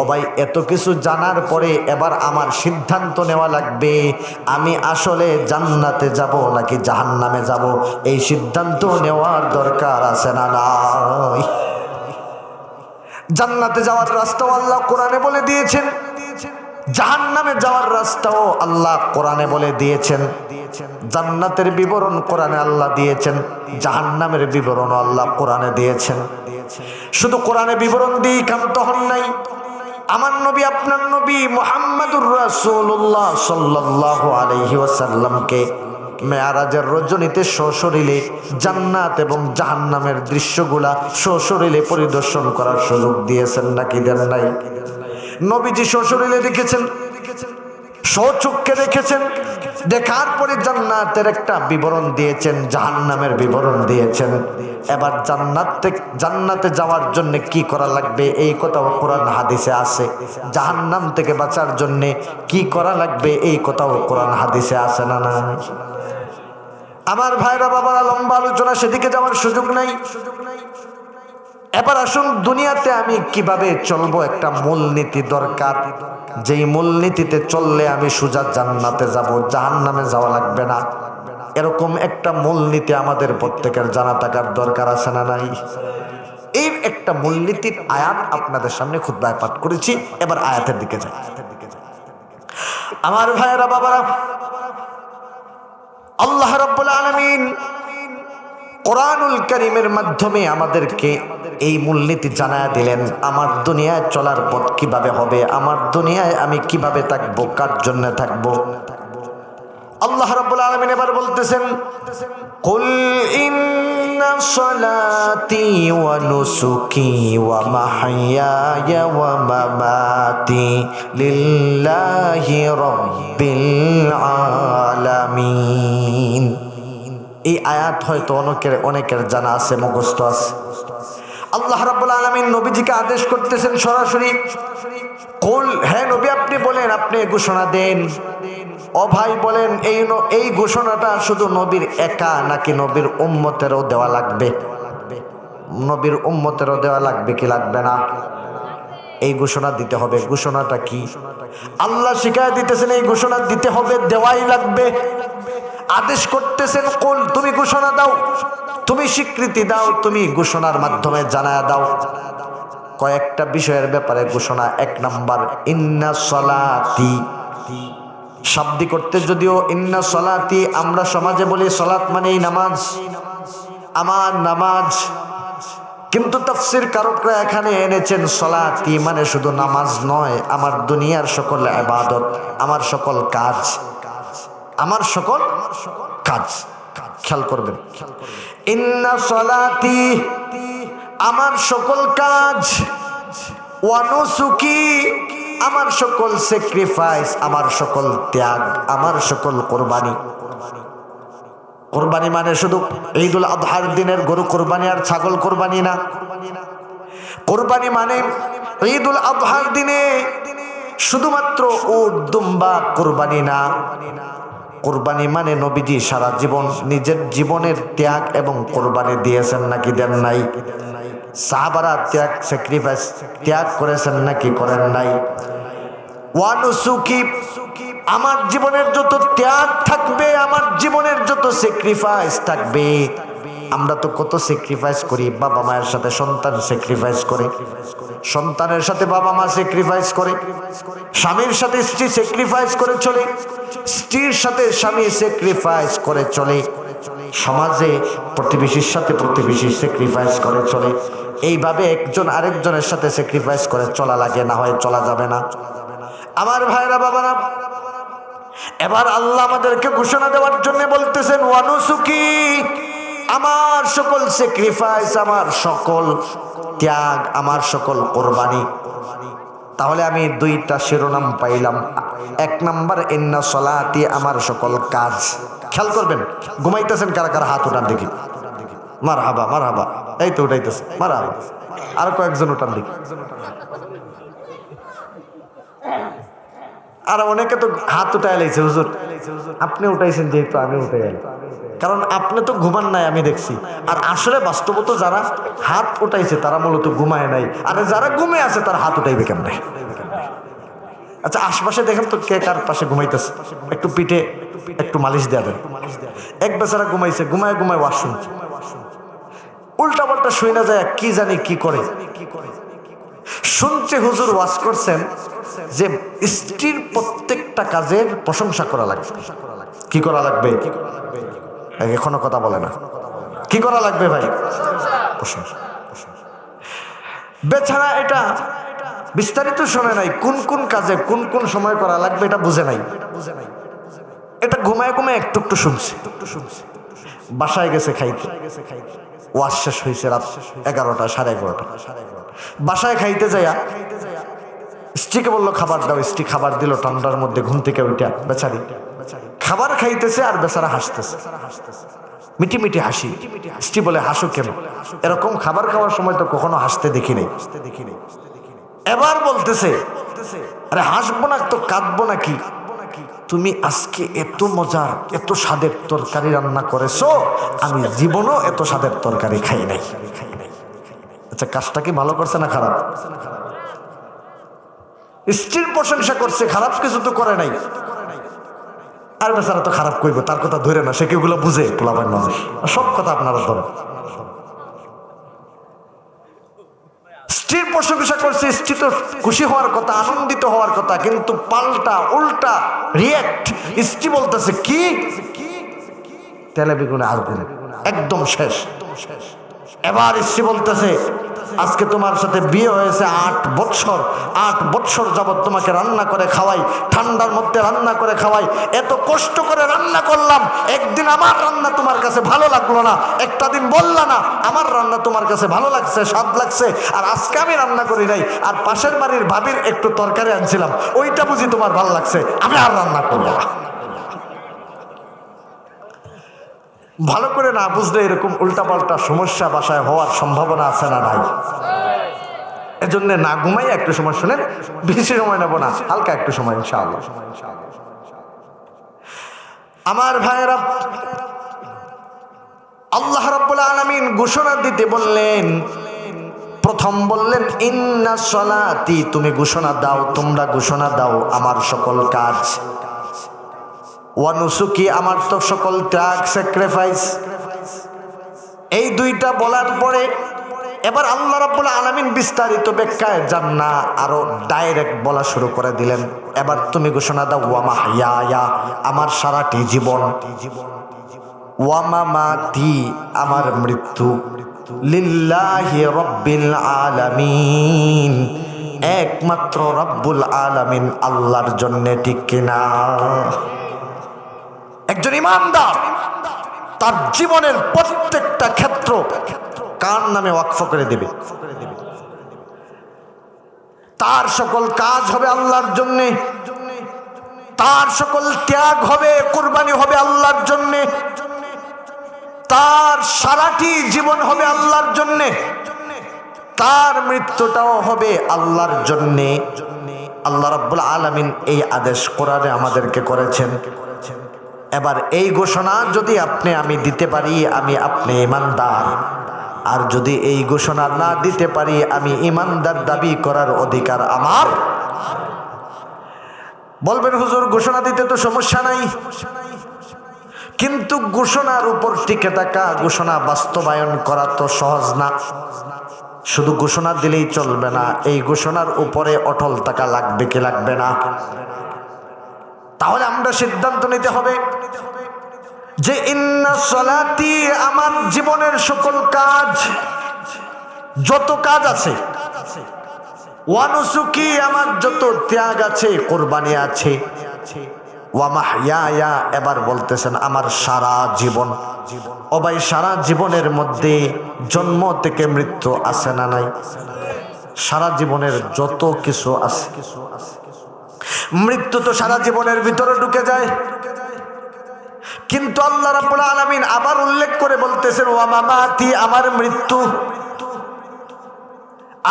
ও ভাই, এত কিছু জানার পরে এবার আমার সিদ্ধান্ত নেওয়া লাগবে, আমি আসলে জান্নাতে যাব নাকি জাহান্নামে যাব। এই সিদ্ধান্ত নেওয়ার দরকার আছে না নাই? জান্নাতে যাওয়ার রাস্তাও আল্লাহ কোরআনে বলে দিয়েছেন, জাহান্নামে যাওয়ার রাস্তাও আল্লাহ কোরআনে বলে দিয়েছেন। জান্নাতের বিবরণ কোরআনে আল্লাহ দিয়েছেন, জাহান্নামের বিবরণ আল্লাহ কোরআনে দিয়েছেন। শুধু কোরআনে বিবরণ দিয়ে ক্ষান্ত হন নাই, আমার নবী, আপনার নবী মুহাম্মদুর রাসূলুল্লাহ সাল্লাল্লাহু আলাইহি ওয়াসাল্লামকে মেরাজের রজনীতে সশরীরে জান্নাত এবং জাহান্নামের দৃশ্যগুলা সশরীরে পরিদর্শন করার সুযোগ দিয়েছেন নাকি দেন নাই? নবীজি সশরীরে দেখেছেন, স্বচক্ষে দেখেছেন, দেখার পরে জান্নাতের একটা বিবরণ দিয়েছেন, জাহান্নামের বিবরণ দিয়েছেন। এবার জান্নাতে যাওয়ার জন্য কি করা লাগবে এই কথাও কোরআন হাদিসে আছে। জাহান্নাম থেকে বাঁচার জন্য কি করা লাগবে এই কথাও কোরআন হাদিসে আছে না না? আমার ভাইরা বাবারা, লম্বা আলোচনা, সেদিকে যাওয়ার সুযোগ নাই। এবার আসুন, দুনিয়াতে আমি কিভাবে চলবো একটা মূলনীতি দরকার, যেই মূলনীতিতে চললে আমি সোজা জান্নাতে যাব, জাহান্নামে যাওয়া লাগবে না। এরকম একটা মূলনীতি আমাদের প্রত্যেকের জানা থাকার দরকার আছে না নাই? এই একটা মূলনীতির আয়াত আপনাদের সামনে খুতবায় পাঠ করেছি, এবার আয়াতের দিকে যাই। আমার ভাইয়েরা বাবারা, আল্লাহ রাব্বুল আলামিন কোরআনুল কারীমের মাধ্যমে আমাদেরকে এই মূলনীতি জানায়া দিলেন। আমার দুনিয়ায় চলার পথ কিভাবে হবে, আমার দুনিয়ায় আমি কিভাবে থাকবো, কার জন্য থাকবো। আল্লাহ রাব্বুল আলামিন এবার বলতেছেন, কুল ইন্না সলাতি ওয়া নুসুকি ওয়া মাহইয়ায়া ওয়া মামাতি লিল্লাহি রাব্বিল আলামিন। এই আয়াত হয়তো অনেকের জানা আছে, মুখস্থ আছে। আল্লাহ রাব্বুল আলামিন নবীজিকে আদেশ করতেছেন সরাসরি, কুল, হে নবী আপনি বলেন, আপনি ঘোষণা দেন। ও ভাই বলেন, এই ঘোষণাটা শুধু নবীর একা নাকি নবীর উম্মতেরও দেওয়া লাগবে? নবীর উম্মতেরও দেওয়া লাগবে কি লাগবে না? এই ঘোষণা দিতে হবে। ঘোষণাটা কি? আল্লাহ শিখায় দিতেছেন এই ঘোষণা দিতে হবে, দেওয়াই লাগবে। আদেশ করতেছেন, কুল, তুমি ঘোষণা দাও, তুমি স্বীকৃতি দাও, তুমি ঘোষণার মাধ্যমে জানায়া দাও কয়েকটা বিষয়ের ব্যাপারে ঘোষণা। 1 নাম্বার, ইন্না সলাতি। শাব্দিক অর্থে যদিও ইন্না সলাতি আমরা সমাজে বলি সালাত মানে নামাজ, আমার নামাজ, কিন্তু তাফসীর কারকরা এখানে এনেছেন সলাতি মানে শুধু নামাজ নয়, আমার দুনিয়ার সকল ইবাদত, আমার সকল কাজ, আমার সকল কাজ। খেয়াল করবেন, ইন্না সলাতি আমার সকল কাজ, ওয়া নুসুকি আমার সকল স্যাক্রিফাইস, আমার সকল ত্যাগ, আমার সকল কোরবানি। কোরবানি মানে শুধু ঈদুল আজহার দিনের গরু কোরবানি আর ছাগল কোরবানি না। কোরবানি মানে ঈদুল আজহার দিনে শুধুমাত্র উট দুম্বা কোরবানি না। কোরবানি মানে নবীজি সারা জীবন নিজের জীবনের ত্যাগ এবং কোরবানি দিয়েছেন নাকি দেন নাই? সাহাবারা ত্যাগ স্যাক্রিফাইস ত্যাগ করেছেন নাকি করেন নাই? ওয়া নুসুকি আমার জীবনের যত ত্যাগ থাকবে, আমার জীবনের যত স্যাক্রিফাইস থাকবে। আমরা তো কত স্যাক্রিফাইস করি, বাবা মায়ের সাথে সন্তান স্যাক্রিফাইস করে, সন্তানের সাথে বাবা মা স্যাক্রিফাইস করে, স্বামীর সাথে স্ত্রী স্যাক্রিফাইস করে চলে, স্ত্রীর সাথে স্বামী স্যাক্রিফাইস করে চলে, সমাজে প্রতিবেশীর সাথে প্রতিবেশী স্যাক্রিফাইস করে চলে। এইভাবে একজন আরেকজনের সাথে স্যাক্রিফাইস করে চলা লাগে, না হয় চলা যাবে না। আমার ভাইরা বাবারা, এবার আল্লাহ আমাদেরকে ঘোষণা দেওয়ার জন্য বলতেছেন ওয়া নুসুকি আমার সকল স্যাক্রিফাইস, আমার সকল ত্যাগ, আমার সকল কোরবানি। তাহলে আমি দুইটা শিরোনাম পাইলাম। এক নাম্বার ইন্না সলাতি আমার সকল কাজ। খেয়াল করবেন, ঘুমাইতেছেন কারা কারা হাত উঠান দেখি। মারহাবা মারহাবা, এই তো উঠাইতেছে মারহাবা। আর কয়েকজন উঠান দেখি। আর অনেকে তো হাত উঠাই লাইছে, হুজুর আপনি উঠাইছেন যেহেতু আমি উঠাই এলাম, কারণ আপনি তো ঘুমান নাই আমি দেখছি। আর আসলে বাস্তবত যারা হাত উঠাইছে তারা মূলত ঘুমায় নাই, আর যারা ঘুমে আছে তারা হাত উঠাইবে কেমনে? আচ্ছা আশপাশে দেখেন তো কে কার পাশে ঘুমাইতেছে, একটু পিঠে একটু মালিশ দেয়া দেন। এক বেচারা ঘুমাইছে, ঘুমায় ঘুমায় ওয়াজ শুনছে, উল্টা পাল্টা শুই না যায় কি জানি কি করে শুনছে। হুজুর ওয়াজ করছেন যে স্ত্রীর প্রত্যেকটা কাজের প্রশংসা করা লাগবে। কি করা লাগবে? এখনো কথা বলে না। কি করা লাগবে ভাই? প্রশংসা। বেচারা এটা বিস্তারিত শোনে নাই, কোন কোন কাজে কোন কোন সময় করা লাগবে এটা বুঝে নাই। এটা ঘুমায় ঘুমায় একটু একটু শুনছে। বাসায় গেছে খাইতে, ওয়াজ শেষ হয়েছে রাত 11টা সাড়ে 11টা। বাসায় খাইতে যাইয়া স্ত্রীকে বললো খাবার দাও, স্ত্রী খাবার দিল। ঠান্ডার মধ্যে ঘুম থেকে উঠা বেচারি খাবার খাইতেছে আর বেচারা হাসতেছে, মিটি মিটি হাসি। স্ত্রী বলে হাসো কেন? এরকম খাবার খাওয়ার সময় তো কখনো হাসতে দেখি নাই। এবার বলতেছে আরে হাসবো না তো কাঁদবো নাকি? তুমি আজকে এত মজার এত স্বাদের তরকারি রান্না করেছো, আমি জীবনও এত স্বাদের তরকারি খাই নাই। আচ্ছা কাজটা কি ভালো করছে না খারাপ? স্ত্রীর প্রশংসা করছে, খারাপ কিছু তো করে নাই। আর বেচারা তো খারাপ করবে, তার কথা ধরে না, সে কেউগুলো বুঝে পোলাবেন মানুষ, সব কথা আপনারা ধরেন। স্ত্রীর প্রশংসা করছে, স্ত্রী তো খুশি হওয়ার কথা, আনন্দিত হওয়ার কথা, কিন্তু পাল্টা উল্টা রিয়েক্ট। স্ত্রী বলতেছে কি? তেলে বেগুনে আগুন, একদম শেষ। এবার স্ত্রী বলতেছে আজকে তোমার সাথে বিয়ে হয়েছে 8 বছর, 8 বছর যাবৎ তোমাকে রান্না করে খাওয়াই, ঠান্ডার মধ্যে রান্না করে খাওয়াই, এত কষ্ট করে রান্না করলাম। একদিন আমার রান্না তোমার কাছে ভালো লাগলো না, একটা দিন বললা না আমার রান্না তোমার কাছে ভালো লাগছে, স্বাদ লাগছে। আর আজকে আমি রান্না করি নাই, আর পাশের বাড়ির ভাবির একটু তরকারি আনছিলাম, ওইটা বুঝি তোমার ভালো লাগছে, আমি আর রান্না করবো না। ভালো করে না বুঝলে এরকম উল্টাপাল্টা সমস্যা বাসায় হওয়ার সম্ভাবনা আছে না নাই? এজন্য না ঘুমাই একটু সময় শুনেন, বেশি সময় নেব না, হালকা একটু সময় ইনশাআল্লাহ। আমার ভাইয়েরা, আল্লাহ রাব্বুল আলামিন ঘোষণা দিতে বললেন, প্রথম বললেন ইন্না সলাতি, তুমি ঘোষণা দাও, তোমরা ঘোষণা দাও আমার সকল কাজ, ওয়া নুসুকি আমার তো সকল ত্যাগ স্যাক্রিফাইস। এই দুইটা বলার পরে এবার আল্লাহ রাব্বুল আলামিন বিস্তারিত ব্যাখ্যায় যান না, আরো ডাইরেক্ট বলা শুরু করে দিলেন। এবার তুমি ঘোষণা দাও ওয়া মাহইয়া আমার সারাটি জীবন, ওয়া মামাতি আমার মৃত্যু, লিল্লাহি রাব্বিল আলামিন, একমাত্র রব্বুল আলামিন আল্লাহর জন্য, ঠিক কিনা? একজন ইমানদার তার জীবনের প্রত্যেকটা ক্ষেত্র কার নামে ওয়াকফ করে দিবে। তার সকল কাজ হবে আল্লাহর জন্যে, তার সকল ত্যাগ হবে, কুরবানি হবে আল্লাহর জন্যে, তার সারাটি জীবন হবে আল্লাহর জন্যে, তার মৃত্যুটাও হবে আল্লাহর জন্যে। আল্লাহ রাব্বুল আলামিন এই আদেশ কোরআনে আমাদেরকে করেছেন। এবার এই ঘোষণা যদি আমি দিতে পারি, আপনি ঈমানদার। আর যদি এই ঘোষণা না দিতে পারি, আমি ঈমানদার দাবি করার অধিকার আমার। বলবেন হুজুর ঘোষণা দিতে তো সমস্যা নাই, কিন্তু ঘোষণার উপর টিকে থাকা, ঘোষণা বাস্তবায়ন করা তো সহজ না। শুধু ঘোষণা দিলেই চলবে না, এই ঘোষণার উপরে অটল থাকা লাগবে কি লাগবে না? তাহলে আমরা সিদ্ধান্ত নিতে হবে যে ইন্না সলাতি, আমার জীবনের সকল কাজ, যত কাজ আছে, ওয়া নুসুকি, আমার যত ত্যাগ আছে, কুরবানি আছে, ওয়া মাহইয়ায়া, এবার বলতেছেন আমার সারা জীবন। ও ভাই, সারা জীবনের মধ্যে জন্ম থেকে মৃত্যু আছে না নাই? সারা জীবনের যত কিছু আছে, মৃত্যু তো সারা জীবনের ভিতরে ঢুকে যায়। কিন্তু আল্লাহ রাব্বুল আলামিন আবার উল্লেখ করে বলতেছেন ওয়া মামাতি, আমার মৃত্যু,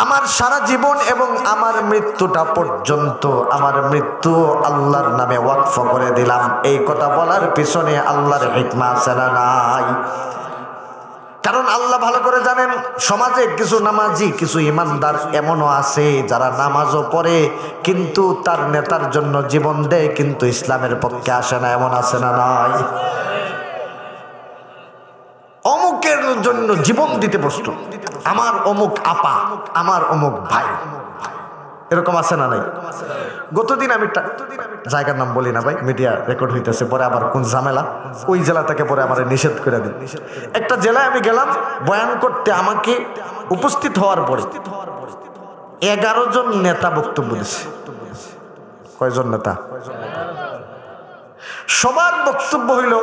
আমার সারা জীবন এবং আমার মৃত্যুটা পর্যন্ত, আমার মৃত্যু আল্লাহর নামে ওয়াকফ করে দিলাম। এই কথা বলার পিছনে আল্লাহর হিকমা আছে না নাই? কারণ আল্লাহ ভালো করে জানেন, সমাজে কিছু নামাজি, কিছু ইমানদার এমনও আছে যারা নামাজও পড়ে কিন্তু তার নেতার জন্য জীবন দেয়, কিন্তু ইসলামের পক্ষে আসে না। এমন আছে না নাই? অমুকের জন্য জীবন দিতে প্রস্তুত, আমার অমুক আপা, আমার অমুক ভাই, এরকম আছে না নাই? গতদিন আমি জায়গার নাম বলি না ভাই, মিডিয়া রেকর্ড হইতেছে, পরে আবার কোন ঝামেলা, ওই জেলা থেকে পরে আমার নিষেধ করে দিন। একটা জেলায় আমি গেলাম বয়ান করতে, আমাকে উপস্থিত হওয়ার পরে 11 জন নেতা বক্তব্য দিচ্ছে। কয়জন নেতা? সবার বক্তব্য হইল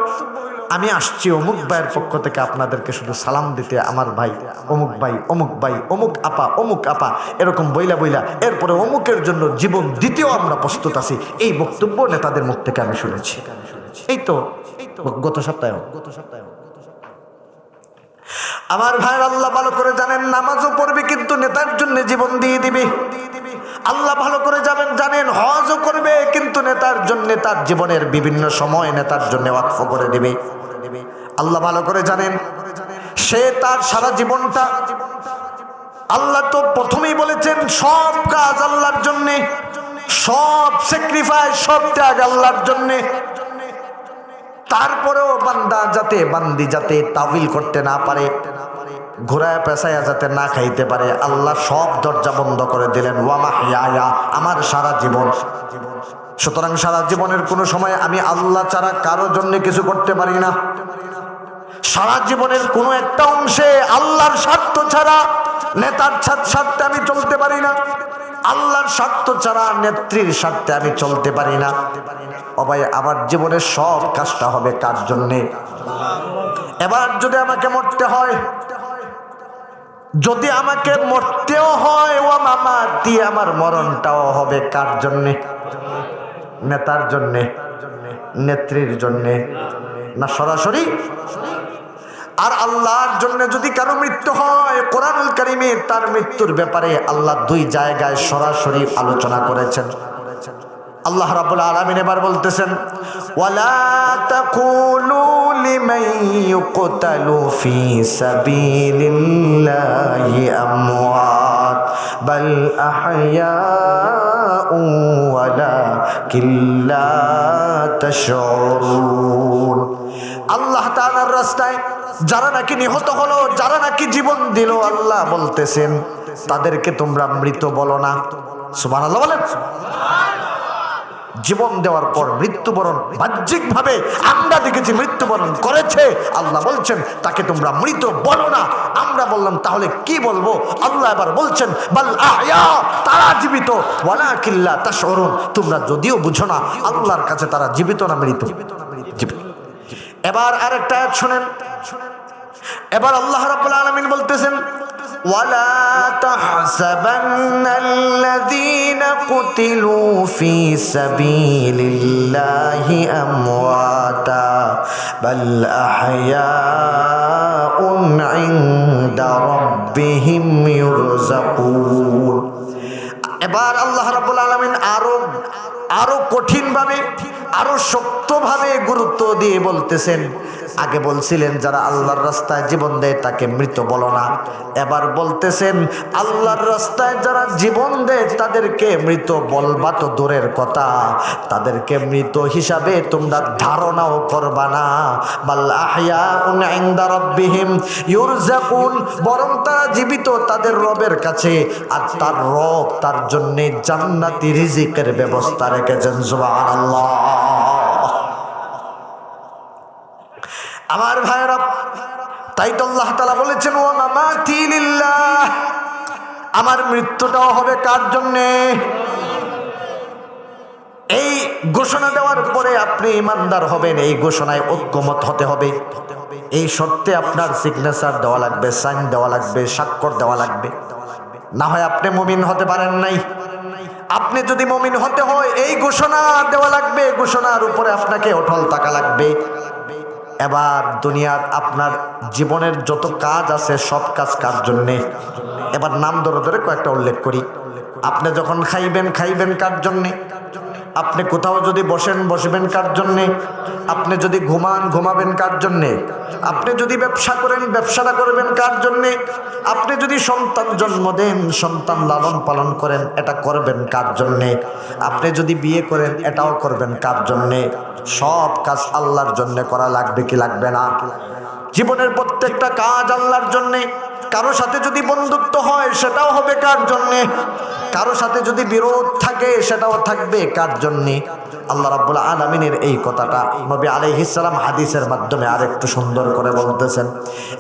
আমি আসছি অমুক ভাইয়ের পক্ষ থেকে আপনাদেরকে শুধু সালাম দিতে, আমার ভাই অমুক ভাই, অমুক ভাই, অমুক আপা, অমুক আপা, এরকম বইলা বইলা এরপরে অমুকের জন্য জীবন দিতেও আমরা প্রস্তুত আছি। এই বক্তব্য নেতাদের মুখ থেকে আমি শুনেছি। এই তো গত সপ্তাহে আমার ভাইয়ের আল্লাহ ভালো করে জানেন, নামাজও পড়বে কিন্তু নেতার জন্য জীবন দিয়ে দিবে। আল্লাহ ভালো করে জানেন, হজও করবে কিন্তু নেতার জন্য, তার জীবনের বিভিন্ন সময় নেতার জন্য ওয়াকফ করে দিবে। আল্লাহ ভালো করে জানেন, সে তার সারা জীবনটা, আল্লাহ তো প্রথমেই বলেছেন সব কাজ আল্লাহর জন্যে, সব স্যাক্রিফাইস, সব ত্যাগ আল্লাহর জন্যে। তারপরেও বান্দি যাতে তাবিল করতে না পারে, ঘোরায় পেঁচায়া যাতে না খাইতে পারে, আল্লাহ সব দরজা বন্ধ করে দিলেন। ওয়া মাহইয়ায়া, আমার সারা জীবন। সুতরাং সারা জীবনের কোনো সময় আমি আল্লাহ ছাড়া কারো জন্য কিছু করতে পারি না। সারা জীবনের কোনো একটা অংশে আল্লাহর স্বার্থ ছাড়া, নেতার স্বার্থে আমি চলতে পারি না। আল্লাহর স্বার্থ ছাড়া নেত্রীর স্বার্থে আমি চলতে পারি না। ও ভাই, আমার জীবনের সব কাজটা হবে কার জন্যে? এবার যদি আমাকে মরতে হয়, যদি আমাকে মরতেও হয়, ও মামা দিয়ে আমার মরণটাও হবে কার জন্যে? নেতার জন্যে, নেত্রীর জন্যে, না সরাসরি? আর আল্লাহর জন্য যদি কারো মৃত্যু হয়, কোরআনুল কারীমে তার মৃত্যুর ব্যাপারে আল্লাহ 2 জায়গায় সরাসরি আলোচনা করেছেন। আল্লাহ রাব্বুল আলামিন এবার বলতেছেন ওয়ালা তাকুলু লিমান ইউকতালু ফি সাবিলিল্লাহি আমওয়াত বাল আহইয়াউ ওয়ালাকিন লা তাশউরুন। আল্লাহ তাআলার রাস্তায় যারা নাকি নিহত হলো, যারা নাকি জীবন দিল, আল্লাহ বলতেছেন তাদেরকে তোমরা মৃত বলো না। সুবহানাল্লাহ বলেন। জীবন দেওয়ার পর মৃত্যুবরণ বাহ্যিকভাবে আমরা দেখেছি মৃত্যুবরণ করেছে, আল্লাহ বলছেন তাকে তোমরা মৃত বলো না। আমরা বললাম তাহলে কি বলবো? আল্লাহ এবার বলছেন বাল আহয়া, তারা জীবিত, ওয়ালাকিন লা তাশউরুন, তোমরা যদিও বুঝো না আল্লাহর কাছে তারা জীবিত না মৃত। জীবিত। এবার আরেকটা আয়াত শুনেন। এবার আল্লাহ রাব্বুল আলামিন বলতেছেন ওয়ালা তাহসাবান্নাল্লাযীনা কুতিলু ফী সাবীলিল্লাহি আমওয়াতা বাল আহয়াউন ইনদা রাব্বিহিম ইউরযাকুন। এবার আল্লাহ রাব্বুল আলামিন আরো কঠিনভাবে, আরো শক্তভাবে গুরুত্ব দিয়ে বলতেছেন। আগে বলছিলেন যারা আল্লাহর রাস্তায় জীবন দেয় তাকে মৃত বলো না, এবার বলতেছেন আল্লাহর রাস্তায় যারা জীবন দেয় তাদেরকে মৃত বলবা তো দূরের কথা, তাদেরকে মৃত হিসাবে তোমরা ধারণাও করবা না। বাল আহয়াউন ইনদা রাব্বিহিম ইউরযাকুন, বরং তারা জীবিত তাদের রবের কাছে, আর তার রব তার জন্য জান্নাতি রিজিকের ব্যবস্থা রেখেছেন। সুবহানাল্লাহ। আমার ভাইরা, তাই তো আল্লাহ তাআলা বলেছেন ওয়া মামাতি লিল্লাহ, আমার মৃত্যুটাও হবে কার জন্যে? এই ঘোষণা দেওয়ার পরে আপনি ইমানদার হবেন, এই ঘোষণায় ঐক্যমত হতে হবে। এই শর্তে আপনার সিগনেচার দেওয়া লাগবে, সাইন দেওয়া লাগবে, স্বাক্ষর দেওয়া লাগবে, না হয় আপনি মুমিন হতে পারেন নাই। আপনি যদি মুমিন হতে হয় এই ঘোষণা দেওয়া লাগবে, ঘোষণার উপরে আপনাকে অটল থাকা লাগবে। এবার দুনিয়ার আপনার জীবনের যত কাজ আছে সব কাজ কার জন্যে? এবার নাম ধরে ধরে কয়েকটা উল্লেখ করি। আপনি যখন খাইবেন কার জন্যে? আপনি কোথাও যদি বসবেন কার জন্যে? আপনি যদি ঘুমাবেন কার জন্যে? আপনি যদি ব্যবসা করেন ব্যবসাটা করবেন কার জন্যে? আপনি যদি সন্তান জন্ম দেন, সন্তান লালন পালন করেন, এটা করবেন কার জন্যে? আপনি যদি বিয়ে করেন এটাও করবেন কার জন্যে? সব কাজ আল্লাহর জন্য করা লাগবে কি লাগবে না? জীবনের প্রত্যেকটা কাজ আল্লাহর জন্যে। কারো সাথে যদি বন্ধুত্ব হয় সেটাও হবে কার জন্যে? কারো সাথে যদি বিরোধ থাকে সেটাও থাকবে কার জন্যে? আল্লাহ রাব্বুল আলামিনের এই কথাটা নবী আলাইহিস সালাম হাদিসের মাধ্যমে আরেকটু সুন্দর করে বলতেছেন।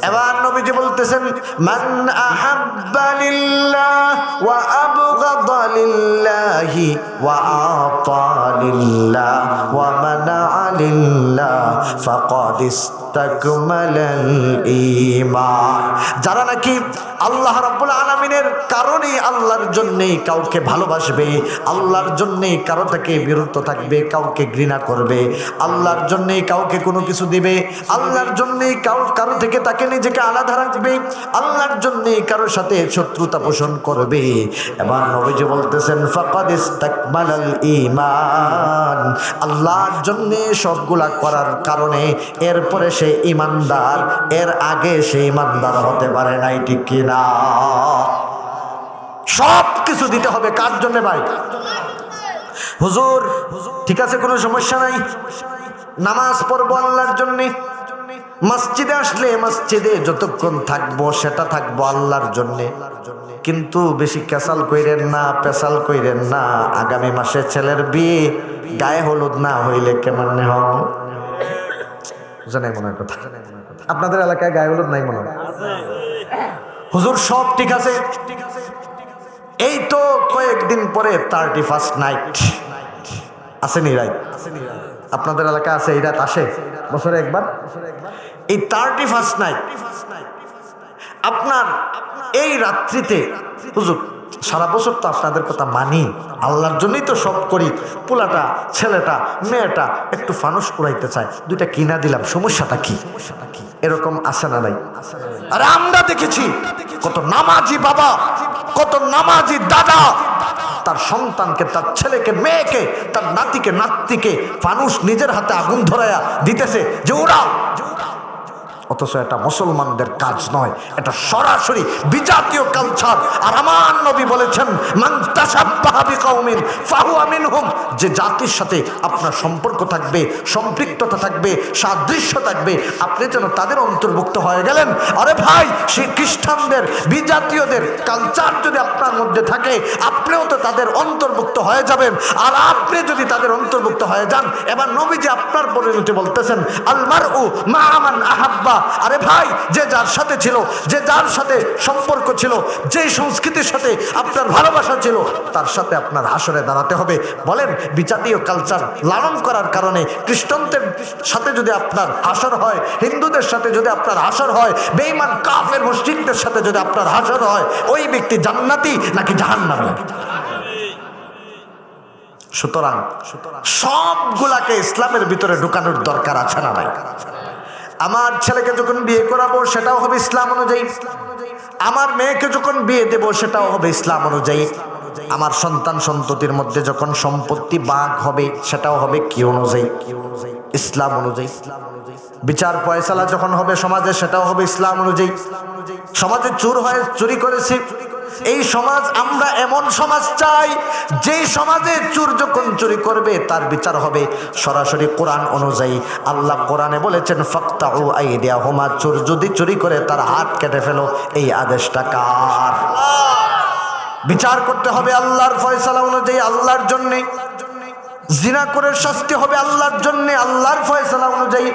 এবার নবীজি বলতেছেন মান আহাব্বা লিল্লাহ ওয়া আবগাদা লিল্লাহি ওয়া আতা লিল্লাহ ওয়া মানা লিল্লাহ ফাকাদ ইসতাকমালাল ঈমান। যারা নাকি আল্লাহ রাব্বুল আলামিনের কারণে আল্লাহর জন্যই কাউকে ভালোবাসবে, আল্লাহর জন্যই কারো থেকে বিরত থাকবে, কাউকে ঘৃণা করবে, আল্লাহর জন্যই কাউকে কোনো কিছু দিবে, আল্লাহর জন্যই কারো থেকে তাকে নিজেকে আলাদা রাখবে, আল্লাহর জন্যই কারোর সাথে শত্রুতা পোষণ করবে। এবার নবীজি বলতেছেন ফাকাদ ইসতাকমালাল ঈমান, আল্লাহর জন্যে সবগুলা করার কারণে এরপরে সে ঈমানদার, এর আগে সে ঈমানদার হতে পারে নাই, ঠিক কি না? সব কিছু দিতে হবে কার জন্য ভাই? হুজুর ঠিক আছে, কোনো সমস্যা নাই, নামাজ পড়বো আল্লাহর জন্য, মসজিদে আসলে মসজিদে যতক্ষণ থাকবো সেটা থাকবো আল্লাহর জন্য, কিন্তু বেশি ক্যাসাল কইরেন না, পেশাল কইরেন না। আগামী মাসে ছেলের বিয়ে, গায়ে হলুদ না হইলে কেমন হব? জানাই মনে হয় কথা, আপনাদের এলাকায় গায়ে হলুদ নাই মনে হয়? হুজুর সব ঠিক আছে, এই তো কয়েকদিন পরে 31st নাইট আসেনি, রাইট? আপনাদের এলাকা আছে এই রাত আসে বছরে একবার, এই 31st নাইট আপনার এই রাত্রিতে। হুজুর সারা বছর তো আপনাদের কথা মানি, আল্লাহর জন্যই তো সব করি, পোলাটা ছেলেটা মেয়েটা একটু ফানুস উড়াইতে চায়, দুইটা কিনা দিলাম, সমস্যাটা কি? এরকম আসে না নাই? আরে আমরা দেখেছি কত নামাজি বাবা, কত নামাজি দাদা তার সন্তানকে, তার ছেলেকে, মেয়েকে, তার নাতিকে, নাতিকে ফানুস নিজের হাতে আগুন ধরাইয়া দিতেছে যে উড়াও। অথচ এটা মুসলমানদের কাজ নয়, এটা সরাসরি বিজাতীয় কালচার। আর আমার নবী বলেছেন, মান তাশাব্বাহা বিকাউমিন ফাহুয়া মিনহুম, যে জাতির সাথে আপনার সম্পর্ক থাকবে, সম্পৃক্ততা থাকবে, সাদৃশ্য থাকবে, আপনি যেন তাদের অন্তর্ভুক্ত হয়ে গেলেন। আরে ভাই, সেই খ্রিস্টানদের, বিজাতীয়দের কালচার যদি আপনার মধ্যে থাকে, আপনিও তো তাদের অন্তর্ভুক্ত হয়ে যাবেন। আর আপনি যদি তাদের অন্তর্ভুক্ত হয়ে যান, এবার নবীজি আপনার পরিণতি বলতেছেন, আল মারউ মা মান আহাব্বা। আরে ভাই, যে যার সাথে ছিল, যে যার সাথে সম্পর্ক ছিল, যে সংস্কৃতির সাথে আপনার ভালোবাসা ছিল, তার সাথে আপনার হাসরে দাঁড়াতে হবে। বলেন, বিজাতীয় কালচার লালন করার কারণে খ্রিস্টানদের সাথে যদি আপনার হাসর হয়, হিন্দুদের সাথে যদি আপনার হাসর হয়, বেঈমান কাফের মুশরিকদের সাথে যদি আপনার হাসর হয়, ওই ব্যক্তি জান্নাতি নাকি জাহান্নামী? সুতরাং সবগুলাকে ইসলামের ভিতরে ঢুকানোর দরকার আছে না নাই? আমার ছেলেকে যখন বিয়ে করাবো সেটাও হবে ইসলাম অনুযায়ী, আমার মেয়েকে যখন বিয়ে দেব সেটাও হবে ইসলাম অনুযায়ী, আমার সন্তান সন্ততির মধ্যে যখন সম্পত্তি ভাগ হবে সেটাও হবে কি অনুযায়ী? ইসলাম অনুযায়ী। বিচার ফয়সালা যখন হবে সমাজে, সেটাও হবে ইসলাম অনুযায়ী। সমাজে চোর হয়ে চুরি করেছে, এই সমাজ, আমরা এমন সমাজ চাই যেই সমাজে চোর যখন চুরি করবে তার বিচার হবে সরাসরি কোরআন অনুযায়ী। আল্লাহ কোরআনে বলেছেন, ফাকতাউ আইদিয়াহুমা, চোর যদি চুরি করে তার হাত কেটে ফেলো। এই আদেশটা কার? বিচার করতে হবে আল্লাহর ফয়সালা অনুযায়ী, আল্লাহর জন্যে। জিনা করে শাস্তি হবে আল্লাহর জন্যে, আল্লাহর ফয়সালা অনুযায়ী।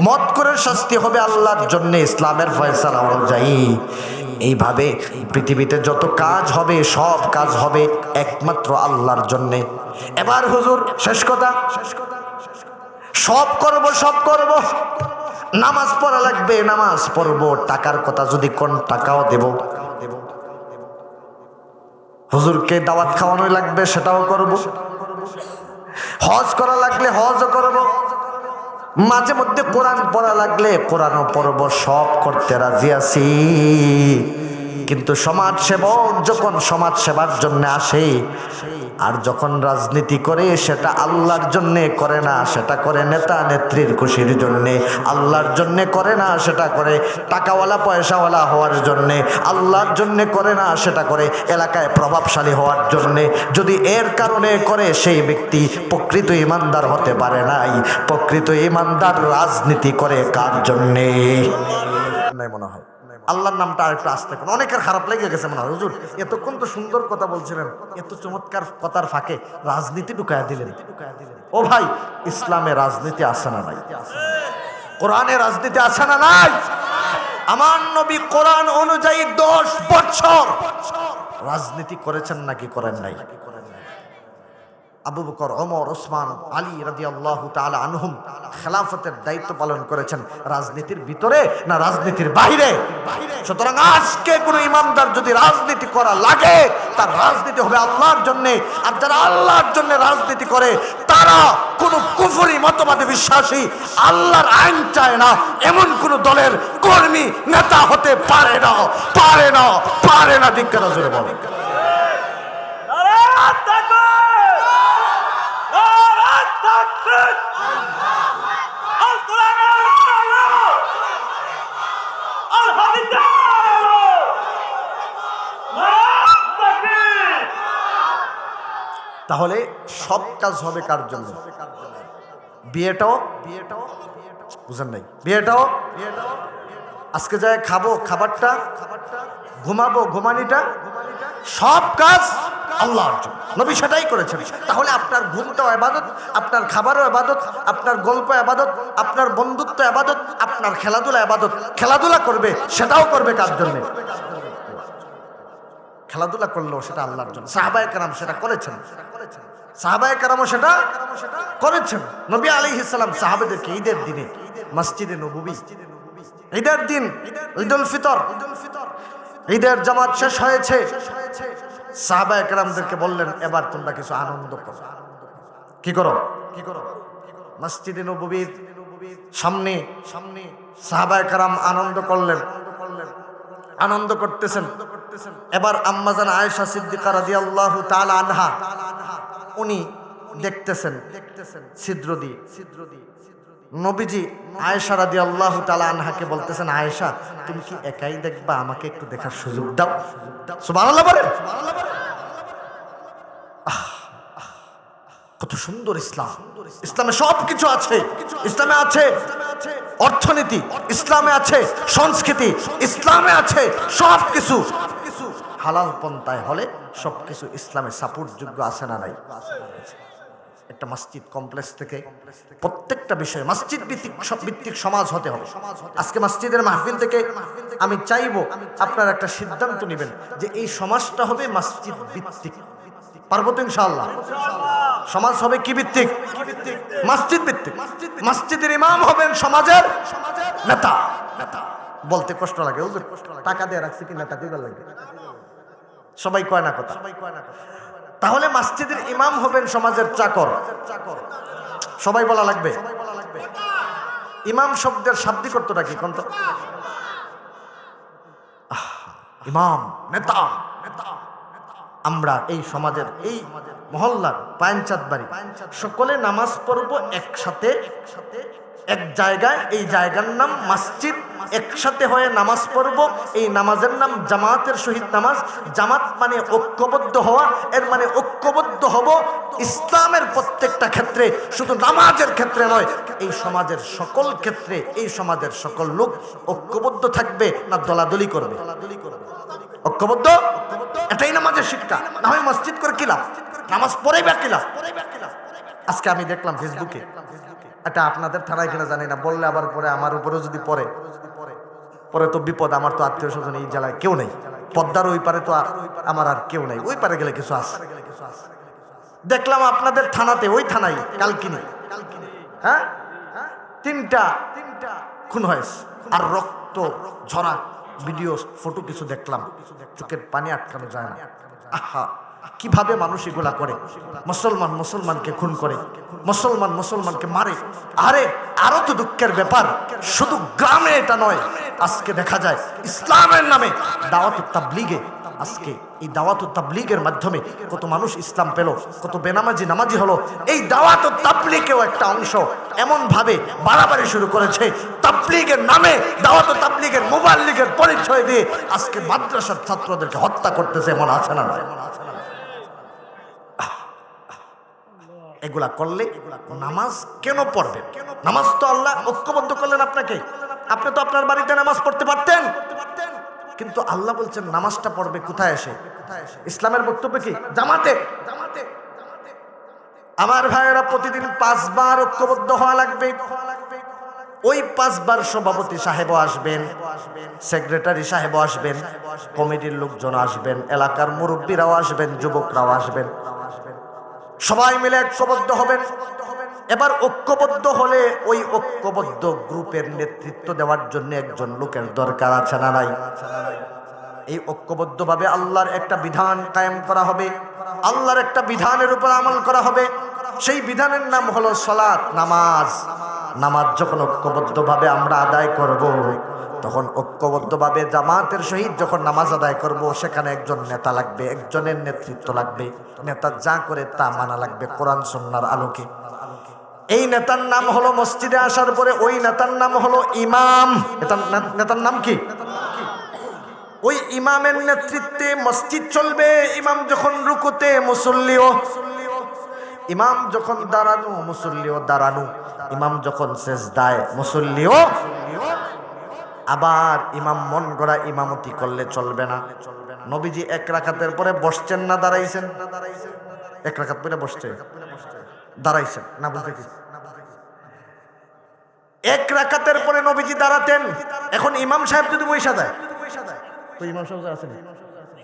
মদ করে শাস্তি হবে আল্লাহর জন্যে, ইসলামের ফয়সালা অনুযায়ী। এইভাবে পৃথিবীতে যত কাজ হবে, সব কাজ হবে একমাত্র আল্লাহর জন্যে। এবার হুজুর, শেষ কথা, সব করব, সব করব, নামাজ পড়া লাগবে, নামাজ পড়ব, টাকার কথা যদি কোন, টাকাও দেব। হুজুরকে দাওয়াত খাওয়ানো লাগবে, সেটাও করব। হজ করা লাগলে হজও করব, মাঝে মধ্যে কোরআন পড়া লাগলে কোরআনও পড়ব, সব করতে রাজি আছি। কিন্তু সমাজ সেবক যখন সমাজ সেবার জন্য আসে, আর যখন রাজনীতি করে, সেটা আল্লাহর জন্যে করে না, সেটা করে নেতা নেত্রীর খুশির জন্যে। আল্লাহর জন্যে করে না, সেটা করে টাকাওয়ালা পয়সাওয়ালা হওয়ার জন্যে। আল্লাহর জন্যে করে না, সেটা করে এলাকায় প্রভাবশালী হওয়ার জন্যে। যদি এর কারণে করে, সেই ব্যক্তি প্রকৃত ইমানদার হতে পারে নাই। প্রকৃত ইমানদার রাজনীতি করে কার জন্যে? মনে হয় আল্লাহর নামটা আর একটু আস্তে করুন। অনেকের খারাপ লেগে গেছে মনে হয়, হুজুর এতক্ষণ তো সুন্দর কথা বলছিলেন, এত চমৎকার কথার ফাঁকে রাজনীতি ঢুকায়া দিলেন। ও ভাই, ইসলামে রাজনীতি আছে না নাই? কোরআনে রাজনীতি আছে না নাই? আমার নবী কোরআন অনুযায়ী 10 বছর রাজনীতি করেছেন নাকি করেন নাই? আবু বকর, ওমর, ওসমান, আলী রাদিয়াল্লাহু তাআলা আনহুম খেলাফতের দায়িত্ব পালন করেছেন রাজনীতির ভিতরে না রাজনীতির বাইরে? সুতরাং আজকে কোন ইমানদার যদি রাজনীতি করা লাগে, তার রাজনীতি হবে আল্লাহর জন্য। আর যারা আল্লাহর জন্য রাজনীতি করে, তারা কোন কুফরি মতবাদে বিশ্বাসী, আল্লাহর আইন চায় না, এমন কোন দলের কর্মী নেতা হতে পারে না, পারে না, পারে না। ধিক্কার জোরে বলে। তাহলে সব কাজ হবে কার জন্য? বিয়েটাও বুঝেন নাই? বিয়েটাও আজকে যায় খাবো, খাবারটা, ঘুমাবো, ঘুমানিটা, সব কাজ আল্লাহর জন্য। নবী সেটাই করেছেন। তাহলে আপনার ঘুমটাও ইবাদত, আপনার খাবারও ইবাদত, আপনার গল্প ইবাদত, আপনার বন্ধুত্ব ইবাদত, আপনার খেলাধুলা ইবাদত। খেলাধুলা করবে, সেটাও করবে কার জন্য? খেলাধুলা করলেও সেটা আল্লাহর জন্য। সাহাবায়ে কেরাম সেটা করেছেন, সাহাবায়ে কেরামও সেটা করেছেন। নবী আলাইহিস সালাম সাহাবাদেরকে ঈদের দিনে মসজিদে নববী, ঈদের দিন, ঈদুল ফিতর, ঈদের জামাত শেষ হয়েছে, সাহাবায়ে কেরামদেরকে বললেন, এবার তোমরা কিছু আনন্দ করো। কি করো? মসজিদে নববীর সামনে সাহাবায়ে কেরাম আনন্দ করলেন, আনন্দ করতেছেন। এবার আম্মাজান আয়েশা সিদ্দিকা রাদিয়াল্লাহু তাআলা আনহা, উনি দেখতেছেন ছিদ্র দিয়ে নবীজি আয়েশা রাদিয়াল্লাহু তাআলা আনহাকে বলতেছেন, আয়েশা তুমি কি একাই দেখবা, আমাকে একটু দেখার সুযোগ দাও। সুবহানাল্লাহ বলেন। কত সুন্দর ইসলাম! ইসলামে সবকিছু আছে। ইসলামে আছে অর্থনীতি, ইসলামে আছে সংস্কৃতি, ইসলামে আছে সবকিছু। হালাল পন্থায় হলে সবকিছু ইসলামে সাপোর্ট যোগ্য আছে না নাই? একটা মসজিদ কমপ্লেক্স থেকে প্রত্যেকটা বিষয় মসজিদ ভিত্তিক সমাজ হতে হবে। আজকে মসজিদের মাহফিল থেকে আমি চাইবো আপনারা একটা সিদ্ধান্ত নেবেন যে এই সমাজটা হবে মসজিদ ভিত্তিক। পারবো তো ইনশাআল্লাহ? সমাজ হবে কি ভিত্তিক? মসজিদ ভিত্তিক। মসজিদের ইমাম হবেন সমাজের নেতা। বলতে কষ্ট লাগে, টাকা দিয়ে রাখছি কি নেতা দিবার লাগে, সবাই কয় না কথা। তাহলে মসজিদের ইমাম হবেন সমাজের চাকর। সবাই বলা লাগবে। ইমাম শব্দের শাব্দিক অর্থটা কি কোন? ইমাম, নেতা। আমরা এই সমাজের এই মহল্লার পায়নচাঁদ বাড়ি সকলে নামাজ পড়ব একসাথে এক জায়গায়। এই জায়গার নাম মসজিদ। একসাথে হয়ে নামাজ পড়ব। এই নামাজের নাম জামাতের সহিত নামাজ। জামাত মানে ঐক্যবদ্ধ হওয়া। এর মানে ঐক্যবদ্ধ হব ইসলামের প্রত্যেকটা ক্ষেত্রে, শুধু নামাজের ক্ষেত্রে নয়। এই সমাজের সকল ক্ষেত্রে এই সমাজের সকল লোক ঐক্যবদ্ধ থাকবে না দলাদলি করবে? ঐক্যবদ্ধ। এটাই নামাজের শিক্ষা। না হয় মসজিদ করে কি লাভ? নামাজ পড়েই বা কি লাভ? আজকে আমি দেখলাম ফেসবুকে, এটা আপনাদের থানায় কিনা জানি না, বললে আবার পরে আমার উপরেও যদি পড়ে তো বিপদ। আমার তো আত্মীয় স্বজন এই জেলায় কেউ নেই, পদ্মার ওই পারে তো আমার আর কেউ নেই। ওই পারে গেলে কিছু আছে। দেখলাম আপনাদের থানাতে, ওই থানায় কালকিনি, হ্যাঁ, তিনটা খুন হয়েছে। আর রক্ত ঝরা ভিডিও ফটো কিছু দেখলাম, চোখের পানি আটকানো যায় না। আহা, কিভাবে মানুষ এগুলা করে? মুসলমান মুসলমানকে খুন করে, মুসলমান মুসলমানকে মারে। আরে আরো তো দুঃখের ব্যাপার, শুধু গ্রামে এটা নয়, আজকে দেখা যায় ইসলামের নামে দাওয়াতুত তাবলীগে, আজকে এই দাওয়াতুত তাবলীগের মাধ্যমে কত মানুষ ইসলাম পেল, কত বেনামাজি নামাজি হলো। এই দাওয়াতুত তাবলীগেও একটা অংশ এমন ভাবে বাড়াবাড়ি শুরু করেছে, তাবলীগের নামে দাওয়াতুত তাবলীগের মুবাল্লিগের পরিচয় দিয়ে আজকে মাদ্রাসার ছাত্রদেরকে হত্যা করতেছে। এমন আছে না? এগুলা করলে নামাজ কেন পড়বেন? নামাজ তো আল্লাহ ঐক্যবদ্ধ করলেন আপনাকে। আপনি তো আপনার বাড়িতে নামাজ পড়তে পারতেন, কিন্তু আল্লাহ বলছেন নামাজটা পড়বে কোথায় এসে? ইসলামের বক্তব্য কি? জামাতে। আমার ভাইয়েরা, প্রতিদিন 5 বার ঐক্যবদ্ধ হওয়া লাগবে। ওই 5 বার সভাপতি সাহেবও আসবেন, সেক্রেটারি সাহেবও আসবেন, কমিটির লোকজন আসবেন, এলাকার মুরব্বীরাও আসবেন, যুবকরাও আসবেন। সবাই মিলে ঐক্যবদ্ধ হবেন। এবার ঐক্যবদ্ধ হলে ওই ঐক্যবদ্ধ গ্রুপের নেতৃত্ব দেওয়ার জন্য একজন লোকের দরকার আছে না নাই? এই ঐক্যবদ্ধভাবে আল্লাহর একটা বিধান কায়েম করা হবে, আল্লাহর একটা বিধানের উপর আমল করা হবে। সেই বিধানের নাম হলো সালাত, নামাজ। নামাজ যখন ঐক্যবদ্ধভাবে আমরা আদায় করব, তখন ঐক্যবদ্ধভাবে জামাতের সহিত যখন নামাজ আদায় করব, সেখানে একজন নেতা লাগবে, একজনের নেতৃত্ব লাগবে। নেতা যা করে তা মানা লাগবে কোরআন সুন্নাহর আলোকে। এই নেতার নাম হলো, মসজিদে আসার পরে ওই নেতার নাম হলো ইমাম। নেতার নাম কি? ওই ইমামের নেতৃত্বে মসজিদ চলবে। ইমাম যখন রুকুতে, মুসল্লিও। ইমাম যখন দাঁড়ানো, মুসল্লিও দাঁড়ানো। ইমাম যখন সেজদায়, মুসল্লিও। আবার ইমাম মন গড়া ইমামতি করলে চলবে না। নবীজি 1 রাকাতের পরে বসছেন না দাঁড়াইছেন? 1 রাকাত পরে বসছে, দাঁড়াইছেন না? বলতে কি 1 রাকাতের পরে নবীজি দাঁড়াতেন। এখন ইমাম সাহেব যদি বৈশা যায়, তো ইমাম সাহেব আছেন,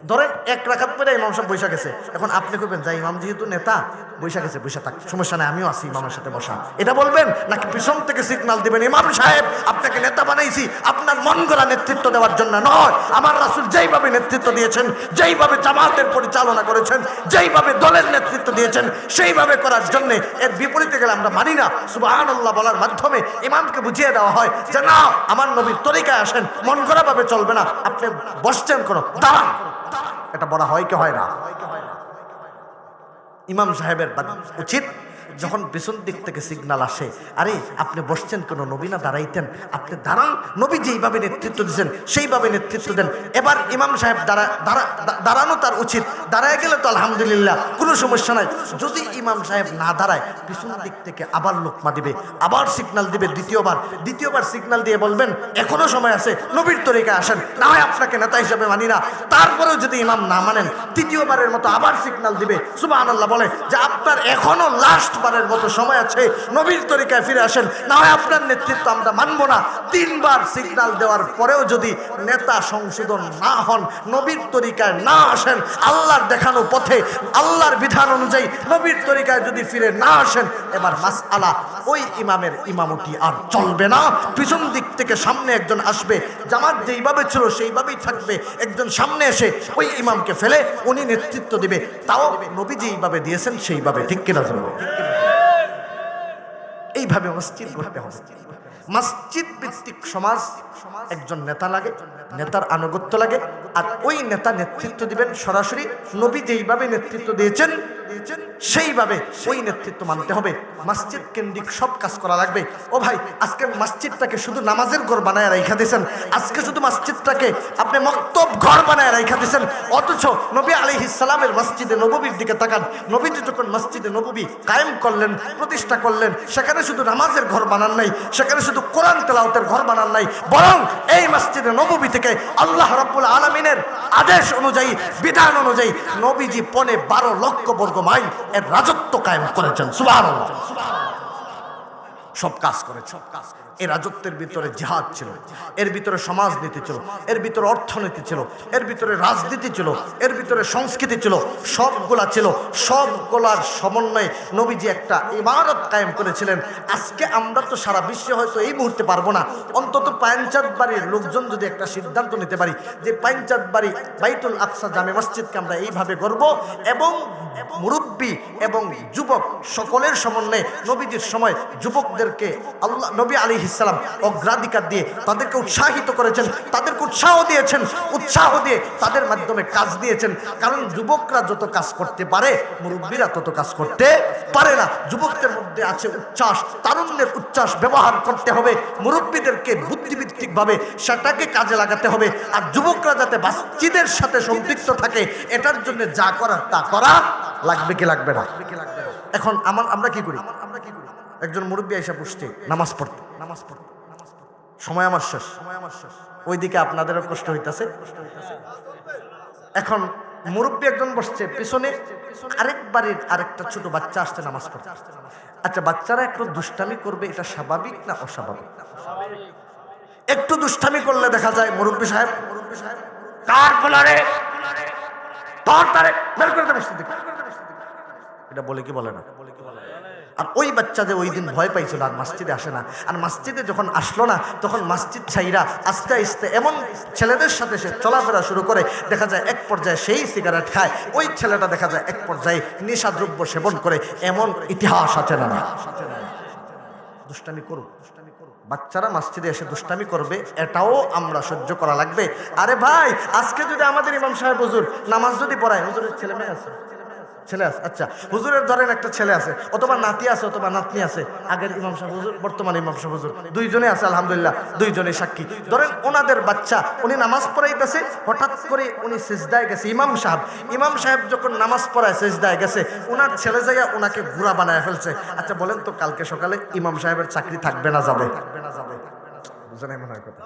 ধরেন 1 রাকাত পরে ইমাম সাহেব বৈশা গেছে। এখন আপনি কইবেন যে ইমাম যেহেতু নেতা বৈশা গেছে, বৈশা থাক, সমস্যা নাই, আমিও আছি ইমামের সাথে বসা, এটা বলবেন? নাকি পিছন থেকে সিগন্যাল দিবেন, ইমাম সাহেব আপনাকে নেতা বানাইছি আপনার মন গড়া নেতৃত্ব দেওয়ার জন্য নয়, আমার রাসূল যেইভাবে নেতৃত্ব দিয়েছেন, যেইভাবে জামাতের পরিচালনা করেছেন, যেইভাবে দলের নেতৃত্ব দিয়েছেন, সেইভাবে করার জন্য। এর বিপরীতে গেলে আমরা মানি না। সুবহানাল্লাহ বলার মাধ্যমে ইমামকে বুঝিয়ে দেওয়া হয় যে না, আমার নবীর তরিকায় আসেন, মন গড়া ভাবে চলবে না। আপনি বসছেন কোনো, দাঁড়ান। এটা বলা হয় কি হয় না? ইমাম সাহেবের উচিত যখন পেছন দিক থেকে সিগন্যাল আসে, আরে আপনি বসছেন কেন, নবী না দাঁড়াইতেন, আপনি দাঁড়ান, নবী যেইভাবে নেতৃত্ব দিচ্ছেন সেইভাবে নেতৃত্ব দেন। এবার ইমাম সাহেব দাঁড়ানো তার উচিত, দাঁড়ায় গেলে তো আলহামদুলিল্লাহ কোনো সমস্যা নাই। যদি ইমাম সাহেব না দাঁড়ায়, পিছন দিক থেকে আবার লোকমা দিবে, আবার সিগন্যাল দিবে দ্বিতীয়বার সিগন্যাল দিয়ে বলবেন এখনো সময় আছে, নবীর তরিকায় আসেন, না হয় আপনাকে নেতা হিসেবে মানি না। তারপরেও যদি ইমাম না মানেন, তৃতীয়বারের মতো আবার সিগন্যাল দিবে, সুবহানাল্লাহ বলে যে আপনার এখনো লাস্ট বারের মতো সময় আছে, নবীর তরিকায় ফিরে আসেন, না হয় আপনার নেতৃত্ব আমরা মানব না। 3 বার সিগন্যাল দেওয়ার পরেও যদি নেতা সংশোধন না হন, নবীর তরিকায় না আসেন, আল্লাহর দেখানো পথে আল্লাহর বিধান অনুযায়ী নবীর তরিকায় যদি ফিরে না আসেন, এবার মাসআলা ওই ইমামের ইমামতি আর চলবে না। পিছন দিক থেকে সামনে একজন আসবে, জামাত যেইভাবে ছিল সেইভাবেই থাকবে, একজন সামনে এসে ওই ইমামকে ফেলে উনি নেতৃত্ব দিবে, তাও নবী যেইভাবে দিয়েছেন সেইভাবে। ঠিক কিনা বলবো? এইভাবে মসজিদ করতে হবে। মসজিদ ভিত্তিক সমাজ, একজন নেতা লাগে, নেতার আনুগত্য লাগে, আর ওই নেতা নেতৃত্ব দিবেন সরাসরি নবী যেইভাবে নেতৃত্ব দিয়েছেন সেইভাবে ওই নেতৃত্ব মানতে হবে। মসজিদ কেন্দ্রিক সব কাজ করা লাগবে। ও ভাই, আজকে মসজিদটাকে শুধু নামাজের ঘর বানায় রাইখা দিয়েছেন, আজকে শুধু মসজিদটাকে আপনি মক্তব ঘর বানায় রাইখা দিয়েছেন, অথচ নবী আলাইহিস সালামের মসজিদে নববীর দিকে তাকান। নবীজি যখন মসজিদে নববী কায়েম করলেন, প্রতিষ্ঠা করলেন, সেখানে শুধু নামাজের ঘর বানান নাই, সেখানে শুধু কোরআন তেলাওয়াতের ঘর বানান নাই, বরং এই মসজিদে নববী থেকে আল্লাহ রাব্বুল আলামিনের আদেশ অনুযায়ী, বিধান অনুযায়ী নবীজি 12 লক্ষ বর্গ মাইল এর রাজত্ব কায়েম করেছেন। সুবহানাল্লাহ। সব কাজ করেছে। এই রাজত্বের ভিতরে জিহাদ ছিল, এর ভিতরে সমাজনীতি ছিল, এর ভিতরে অর্থনীতি ছিল, এর ভিতরে রাজনীতি ছিল, এর ভিতরে সংস্কৃতি ছিল, সবগুলা ছিল। সবগুলার সমন্বয়ে নবীজি একটা ইমারত কায়েম করেছিলেন। আজকে আমরা তো সারা বিশ্বে হয়তো এই মুহূর্তে পারবো না, অন্তত পাঞ্চাত বাড়ির লোকজন যদি একটা সিদ্ধান্ত নিতে পারি যে পাঞ্চাত বাড়ি বাইতুল আকসা জামে মসজিদকে আমরা এইভাবে করব, এবং মুরব্বী এবং যুবক সকলের সমন্বয়ে নবীজির সময় যুবকদেরকে আল্লাহ নবী আলাইহিস সালাম অগ্রাধিকার দিয়ে তাদেরকে উৎসাহিত করেছেন, তাদেরকে উৎসাহ দিয়েছেন, উৎসাহ দিয়ে তাদের মাধ্যমে কাজ দিয়েছেন। কারণ যুবকরা যত কাজ করতে পারে, মুরব্বীরা তত কাজ করতে পারে না। যুবকদের মধ্যে আছে উচ্ছ্বাস, তারুণ্যের উচ্ছ্বাস ব্যবহার করতে হবে, মুরব্বীদেরকে বুদ্ধিভিত্তিকভাবে সেটাকে কাজে লাগাতে হবে। আর যুবকরা যাতে মসজিদের সাথে সম্পৃক্ত থাকে, এটার জন্য যা করার তা করা লাগবে কি লাগবে না? এখন আমরা কি করি? একজন মুরব্বী এসে বসছে নামাজ পড়তে, সময় আমার শেষ, ওইদিকে আপনাদেরও কষ্ট হইতেছে। এখন মুরব্বী একজন বসছে, পিছনে আরেক বাড়ির আরেকটা ছোট বাচ্চা আসছে নামাজ পড়তে। আচ্ছা, বাচ্চারা একটু দুষ্টামি করবে, এটা স্বাভাবিক না অস্বাভাবিক? একটু দুষ্টামি করলে দেখা যায় মুরব্বী সাহেব কার বলারে তারে বের করে দেবে, এটা বলে কি বলে না? আর ওই বাচ্চা যে ওই দিন ভয় পাইছিল আর মসজিদে আসে না, আর মসজিদে যখন আসলো না তখন মসজিদ ছাইরা আস্তে আস্তে এমন ছেলেদের সাথে সে চলাফেরা শুরু করে, দেখা যায় এক পর্যায়ে সেই সিগারেট খায়, ওই ছেলেটা দেখা যায় এক পর্যায়ে নেশাদ্রব্য সেবন করে। এমন ইতিহাস আছে না? দুষ্টামি করুক, বাচ্চারা মসজিদে এসে দুষ্টামি করবে, এটাও আমরা সহ্য করা লাগবে। আরে ভাই, আজকে যদি আমাদের ইমাম সাহেব হুজুর নামাজ যদি পড়ায়, হুজুরের ছেলে মেয়ে আছে, আচ্ছা হুজুরের ধরেন একটা ছেলে আছে, অথবা নাতি আছে, অথবা নাতনি আছে, আগের ইমাম সাহেব হুজুর, বর্তমান ইমাম সাহেব হুজুর দুইজনে আছে, আলহামদুলিল্লাহ দুইজনে সাক্ষী। ধরেন ওনাদের বাচ্চা, উনি নামাজ পড়াইতেছে, হঠাৎ করে উনি সিজদায় গেছে, ইমাম সাহেব যখন নামাজ পড়ায় সিজদায় গেছে, ওনার ছেলে যাইয়া ওনাকে ঘোড়া বানায় ফেলছে। আচ্ছা বলেন তো, কালকে সকালে ইমাম সাহেবের চাকরি থাকবে না যাবে? বুঝে নাই মনে হয় কথা?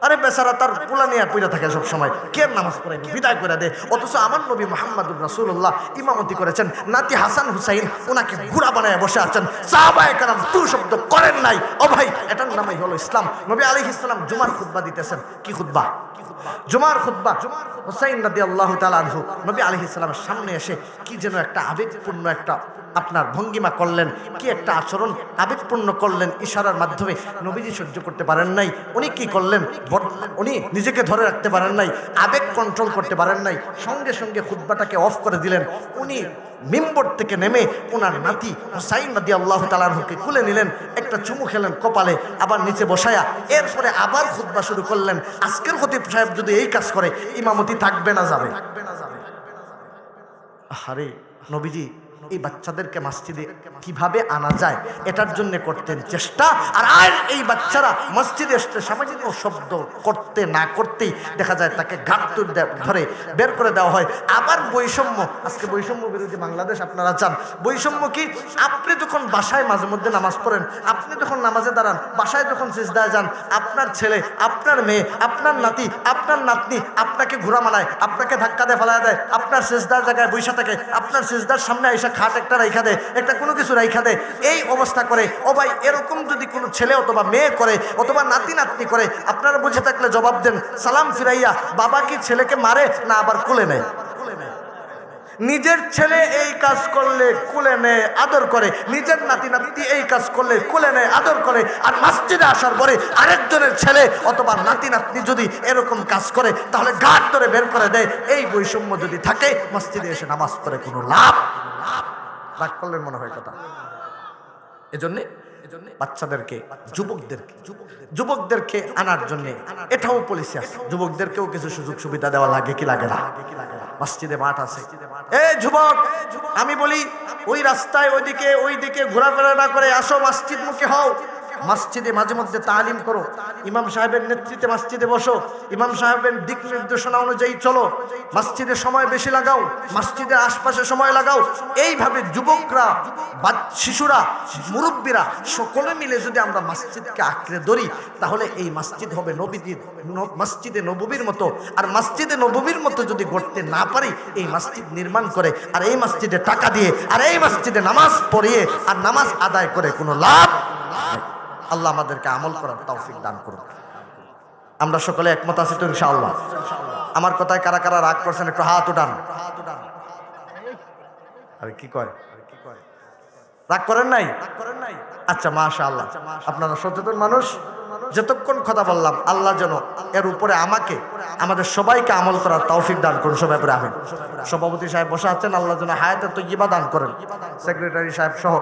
আরে বেচারা তার পোলা নিয়ে পইরা থাকে সব সময়, কে নামাজ পড়াইবে, বিদায় করে দে। অথচ আমার নবী মুহাম্মদুর রাসূলুল্লাহ ইমামতি করেছেন, নাতি হাসান হুসাইন ওনাকে ঘোড়া বানায় বসে আছেন, সাহাবায়ে কেরাম দু শব্দ করেন নাই। ও ভাই, এটার নামই হলো ইসলাম। নবী আলাইহিস সালাম জুমার খুতবা দিতেছেন, কি খুতবা? জুমার খুতবা। হুসাইন রাদিয়াল্লাহু তাআলা আনহু নবী আলাইহিস সালামের সামনে এসে কি যেন একটা আবেগপূর্ণ একটা আপনার ভঙ্গিমা করলেন, কি একটা আচরণ আবেগপূর্ণ করলেন ইশারার মাধ্যমে। নবীজি সহ্য করতে পারেন নাই, উনি কি করলেন, উনি নিজেকে ধরে রাখতে পারেন নাই, আবেগ কন্ট্রোল করতে পারেন নাই, সঙ্গে সঙ্গে খুতবাটাকে অফ করে দিলেন। উনি মিম্বর থেকে নেমে ওনার নাতি হুসাইন রাদিয়াল্লাহু তাআলা আনহুকে কুলে নিলেন, একটা চুমু খেলেন কপালে, আবার নিচে বসায়া এরপরে আবার খুতবা শুরু করলেন। আজকের খতিব সাহেব যদি এই কাজ করে, ইমামতি থাকবে না যাবে? আরে নবীজি এই বাচ্চাদেরকে মসজিদে কিভাবে আনা যায় এটার জন্য করতেন চেষ্টা। আর এই বাচ্চারা মসজিদে আসতে সামাজিক শব্দ করতে না করতেই দেখা যায় তাকে ঘাট ধরে বের করে দেওয়া হয়। আবার বৈষম্য, আজকে বৈষম্য বিরোধী বাংলাদেশ আপনারা চান। বৈষম্য কি? আপনি যখন বাসায় মাঝে মধ্যে নামাজ পড়েন, আপনি যখন নামাজে দাঁড়ান, বাসায় যখন সিজদায় যান, আপনার ছেলে, আপনার মেয়ে, আপনার নাতি, আপনার নাতনি আপনাকে ঘোরা মানায়, আপনাকে ধাক্কা দিয়ে ফেলায় দেয়, আপনার সিজদার জায়গায় বৈশা থাকে, আপনার সিজদার সামনে এসে খাট একটা রাইখা দেয়, একটা কোনো কিছু রাইখা দেয়, এই অবস্থা করে। ও ভাই, এরকম যদি কোনো ছেলে অথবা মেয়ে করে অথবা নাতি নাতনি করে, আপনারা বুঝে থাকলে জবাব দেন। সালাম ফিরাইয়া বাবা কি ছেলেকে মারে না আবার কোলে নেয়? নিজের ছেলে এই কাজ করলে কোলে নেয়, আদর করে। নিজের নাতি নাতি এই কাজ করলে কোলে নেয়, আদর করে। আর মসজিদে আসার পরে আরেকজনের ছেলে অথবা নাতি নাতনি যদি এরকম কাজ করে, তাহলে ঘাট ধরে বের করে দেয়। এই বৈষম্য যদি থাকে, মসজিদে এসে নামাজ পড়ে কোনো লাভ? রাগ করলেন মনে হয় কথা। এজন্যে বাচ্চাদেরকে, যুবকদেরকে আনার জন্য এটাও পলিসি আছে। যুবকদেরকেও কিছু সুযোগ সুবিধা দেওয়া লাগে কি লাগে না? মসজিদে মাঠ আছে। যুবক, আমি বলি ওই রাস্তায় ওইদিকে ঘোরাফেরা না করে আসো, মসজিদ মুখে হও। মসজিদে মাঝে মধ্যে তালিম করো, ইমাম সাহেবের নেতৃত্বে মসজিদে বসো, ইমাম সাহেবের দিক নির্দেশনা অনুযায়ী চলো, মসজিদে সময় বেশি লাগাও, মসজিদের আশপাশে সময় লাগাও। এইভাবে যুবকরা, শিশুরা, মুরব্বীরা সকলে মিলে যদি আমরা মসজিদকে আঁকড়ে ধরি, তাহলে এই মসজিদ হবে মসজিদে নববীর মতো। আর মসজিদে নববীর মতো যদি গড়তে না পারি, এই মসজিদ নির্মাণ করে আর এই মসজিদে টাকা দিয়ে আর এই মসজিদে নামাজ পড়িয়ে আর নামাজ আদায় করে কোনো লাভ নেই। আল্লাহ আমাদেরকে আমল করার তৌফিক দান করুন। আমরা সকলে একমত আছি তো ইনশাআল্লাহ? আমার কথায় কারা কারা রাগ করছেন একটু হাত উঠান। আরে কি কয়, রাগ করেন নাই? আচ্ছা, মাশাআল্লাহ, আপনারা সচেতন মানুষ। যতক্ষণ কথা বললাম, আল্লাহ যেন এর উপরে আমাকে, আমাদের সবাইকে আমল করার তৌফিক দান করুন। সবাই পরে আমিন। সভাপতি সাহেব বসে আছেন, আল্লাহ যেন হায়াতে তৈয়্যিবা দান করেন। সেক্রেটারি সাহেব সহ